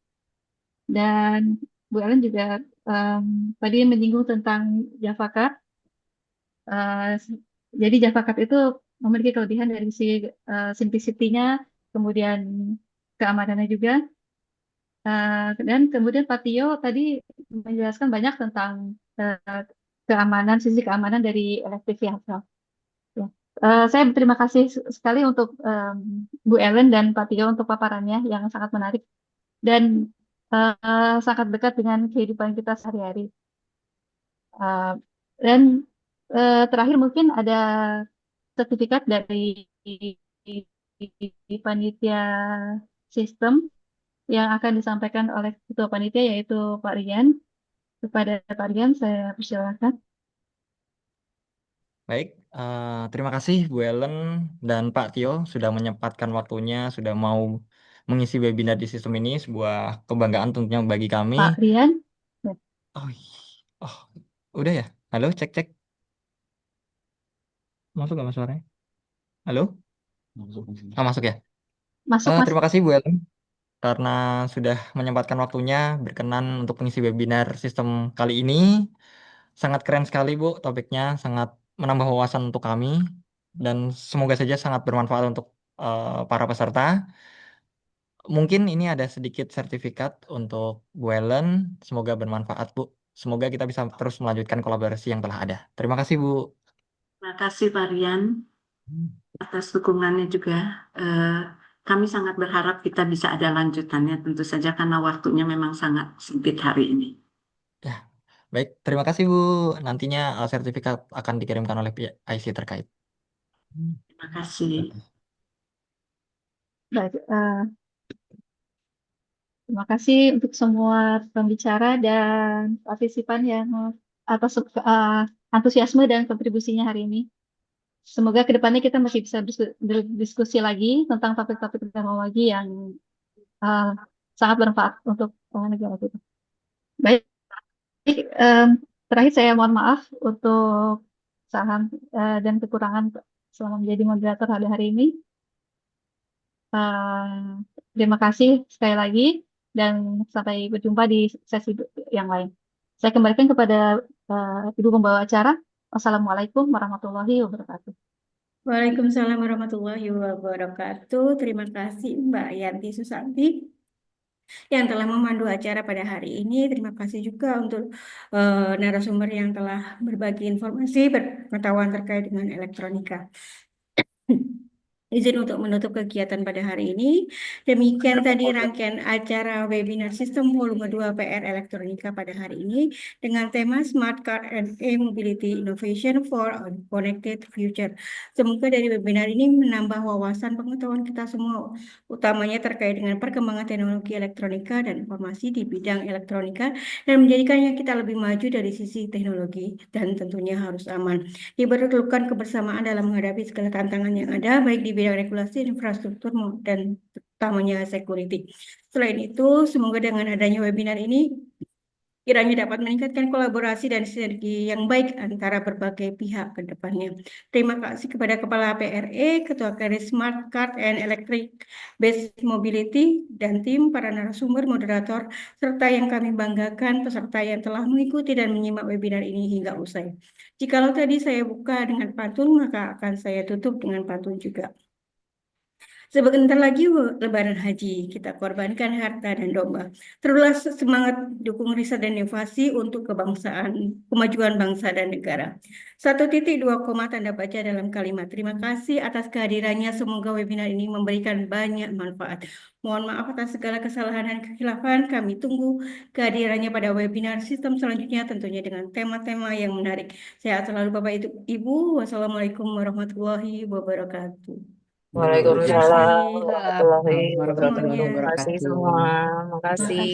Dan Bu Ellen juga tadi menyinggung tentang Java Card. Jadi Java Card itu memiliki kelebihan dari sisi simplicity-nya, kemudian keamanannya juga. Dan kemudian Pak Tio tadi menjelaskan banyak tentang sisi keamanan dari electric vehicle. Saya berterima kasih sekali untuk Bu Ellen dan Pak Tio untuk paparannya yang sangat menarik dan sangat dekat dengan kehidupan kita sehari-hari. Dan terakhir mungkin ada sertifikat dari panitia sistem yang akan disampaikan oleh Ketua Panitia yaitu Pak Rian. Kepada Pak Rian saya persilakan. Baik, terima kasih Bu Ellen dan Pak Tio sudah menyempatkan waktunya, sudah mau mengisi webinar di sistem ini, sebuah kebanggaan tentunya bagi kami. Pak Rian. Oh, oh, udah ya? Halo, cek cek. Masuk nggak mas suaranya? Halo? Masuk ya? Masuk, Mas. Terima kasih Bu Ellen karena sudah menyempatkan waktunya berkenan untuk mengisi webinar sistem kali ini. Sangat keren sekali Bu, topiknya sangat menambah wawasan untuk kami dan semoga saja sangat bermanfaat untuk para peserta. Mungkin ini ada sedikit sertifikat untuk Bu Ellen, semoga bermanfaat Bu. Semoga kita bisa terus melanjutkan kolaborasi yang telah ada. Terima kasih Bu. Terima kasih Pak Rian atas dukungannya juga. Kami sangat berharap kita bisa ada lanjutannya tentu saja karena waktunya memang sangat sempit hari ini. Ya, baik. Terima kasih Bu. Nantinya sertifikat akan dikirimkan oleh pihak IC terkait. Terima kasih. Baik, terima kasih untuk semua pembicara dan partisipan yang atas antusiasme dan kontribusinya hari ini. Semoga kedepannya kita masih bisa berdiskusi lagi tentang topik-topik teknologi yang sangat bermanfaat untuk negara kita. Baik, terakhir saya mohon maaf untuk kesalahan dan kekurangan selama menjadi moderator pada hari ini. Terima kasih sekali lagi dan sampai berjumpa di sesi yang lain. Saya kembalikan kepada Ibu pembawa acara. Wassalamualaikum warahmatullahi wabarakatuh. Waalaikumsalam warahmatullahi wabarakatuh. Terima kasih Mbak Yanti Susanti yang telah memandu acara pada hari ini. Terima kasih juga untuk narasumber yang telah berbagi informasi pengetahuan terkait dengan elektronika. Izin untuk menutup kegiatan pada hari ini. Demikian tadi rangkaian acara webinar Sistem Volume 2 PR Elektronika pada hari ini dengan tema Smart Card and E-Mobility Innovation for a Connected Future. Semoga dari webinar ini menambah wawasan pengetahuan kita semua, utamanya terkait dengan perkembangan teknologi elektronika dan informasi di bidang elektronika dan menjadikannya kita lebih maju dari sisi teknologi dan tentunya harus aman. Diperlukan kebersamaan dalam menghadapi segala tantangan yang ada, baik di bidang regulasi, infrastruktur, dan utamanya security. Selain itu, semoga dengan adanya webinar ini kiranya dapat meningkatkan kolaborasi dan sinergi yang baik antara berbagai pihak ke depannya. Terima kasih kepada Kepala PRE, Ketua Kadis Smart Card and Electric Based Mobility, dan tim para narasumber moderator, serta yang kami banggakan peserta yang telah mengikuti dan menyimak webinar ini hingga usai. Jikalau tadi saya buka dengan pantun, maka akan saya tutup dengan pantun juga. Sebentar lagi Lebaran Haji, kita korbankan harta dan domba. Terulah semangat dukung riset dan inovasi untuk kemajuan bangsa dan negara. 1.2 tanda baca dalam kalimat. Terima kasih atas kehadirannya. Semoga webinar ini memberikan banyak manfaat. Mohon maaf atas segala kesalahan dan kekhilafan. Kami tunggu kehadirannya pada webinar sistem selanjutnya tentunya dengan tema-tema yang menarik. Sehat selalu Bapak Ibu. Wassalamualaikum warahmatullahi wabarakatuh. Waalaikumsalam Terima kasih warahmatullahi wabarakatuh. semuanya. Terima kasih semua. Terima kasih.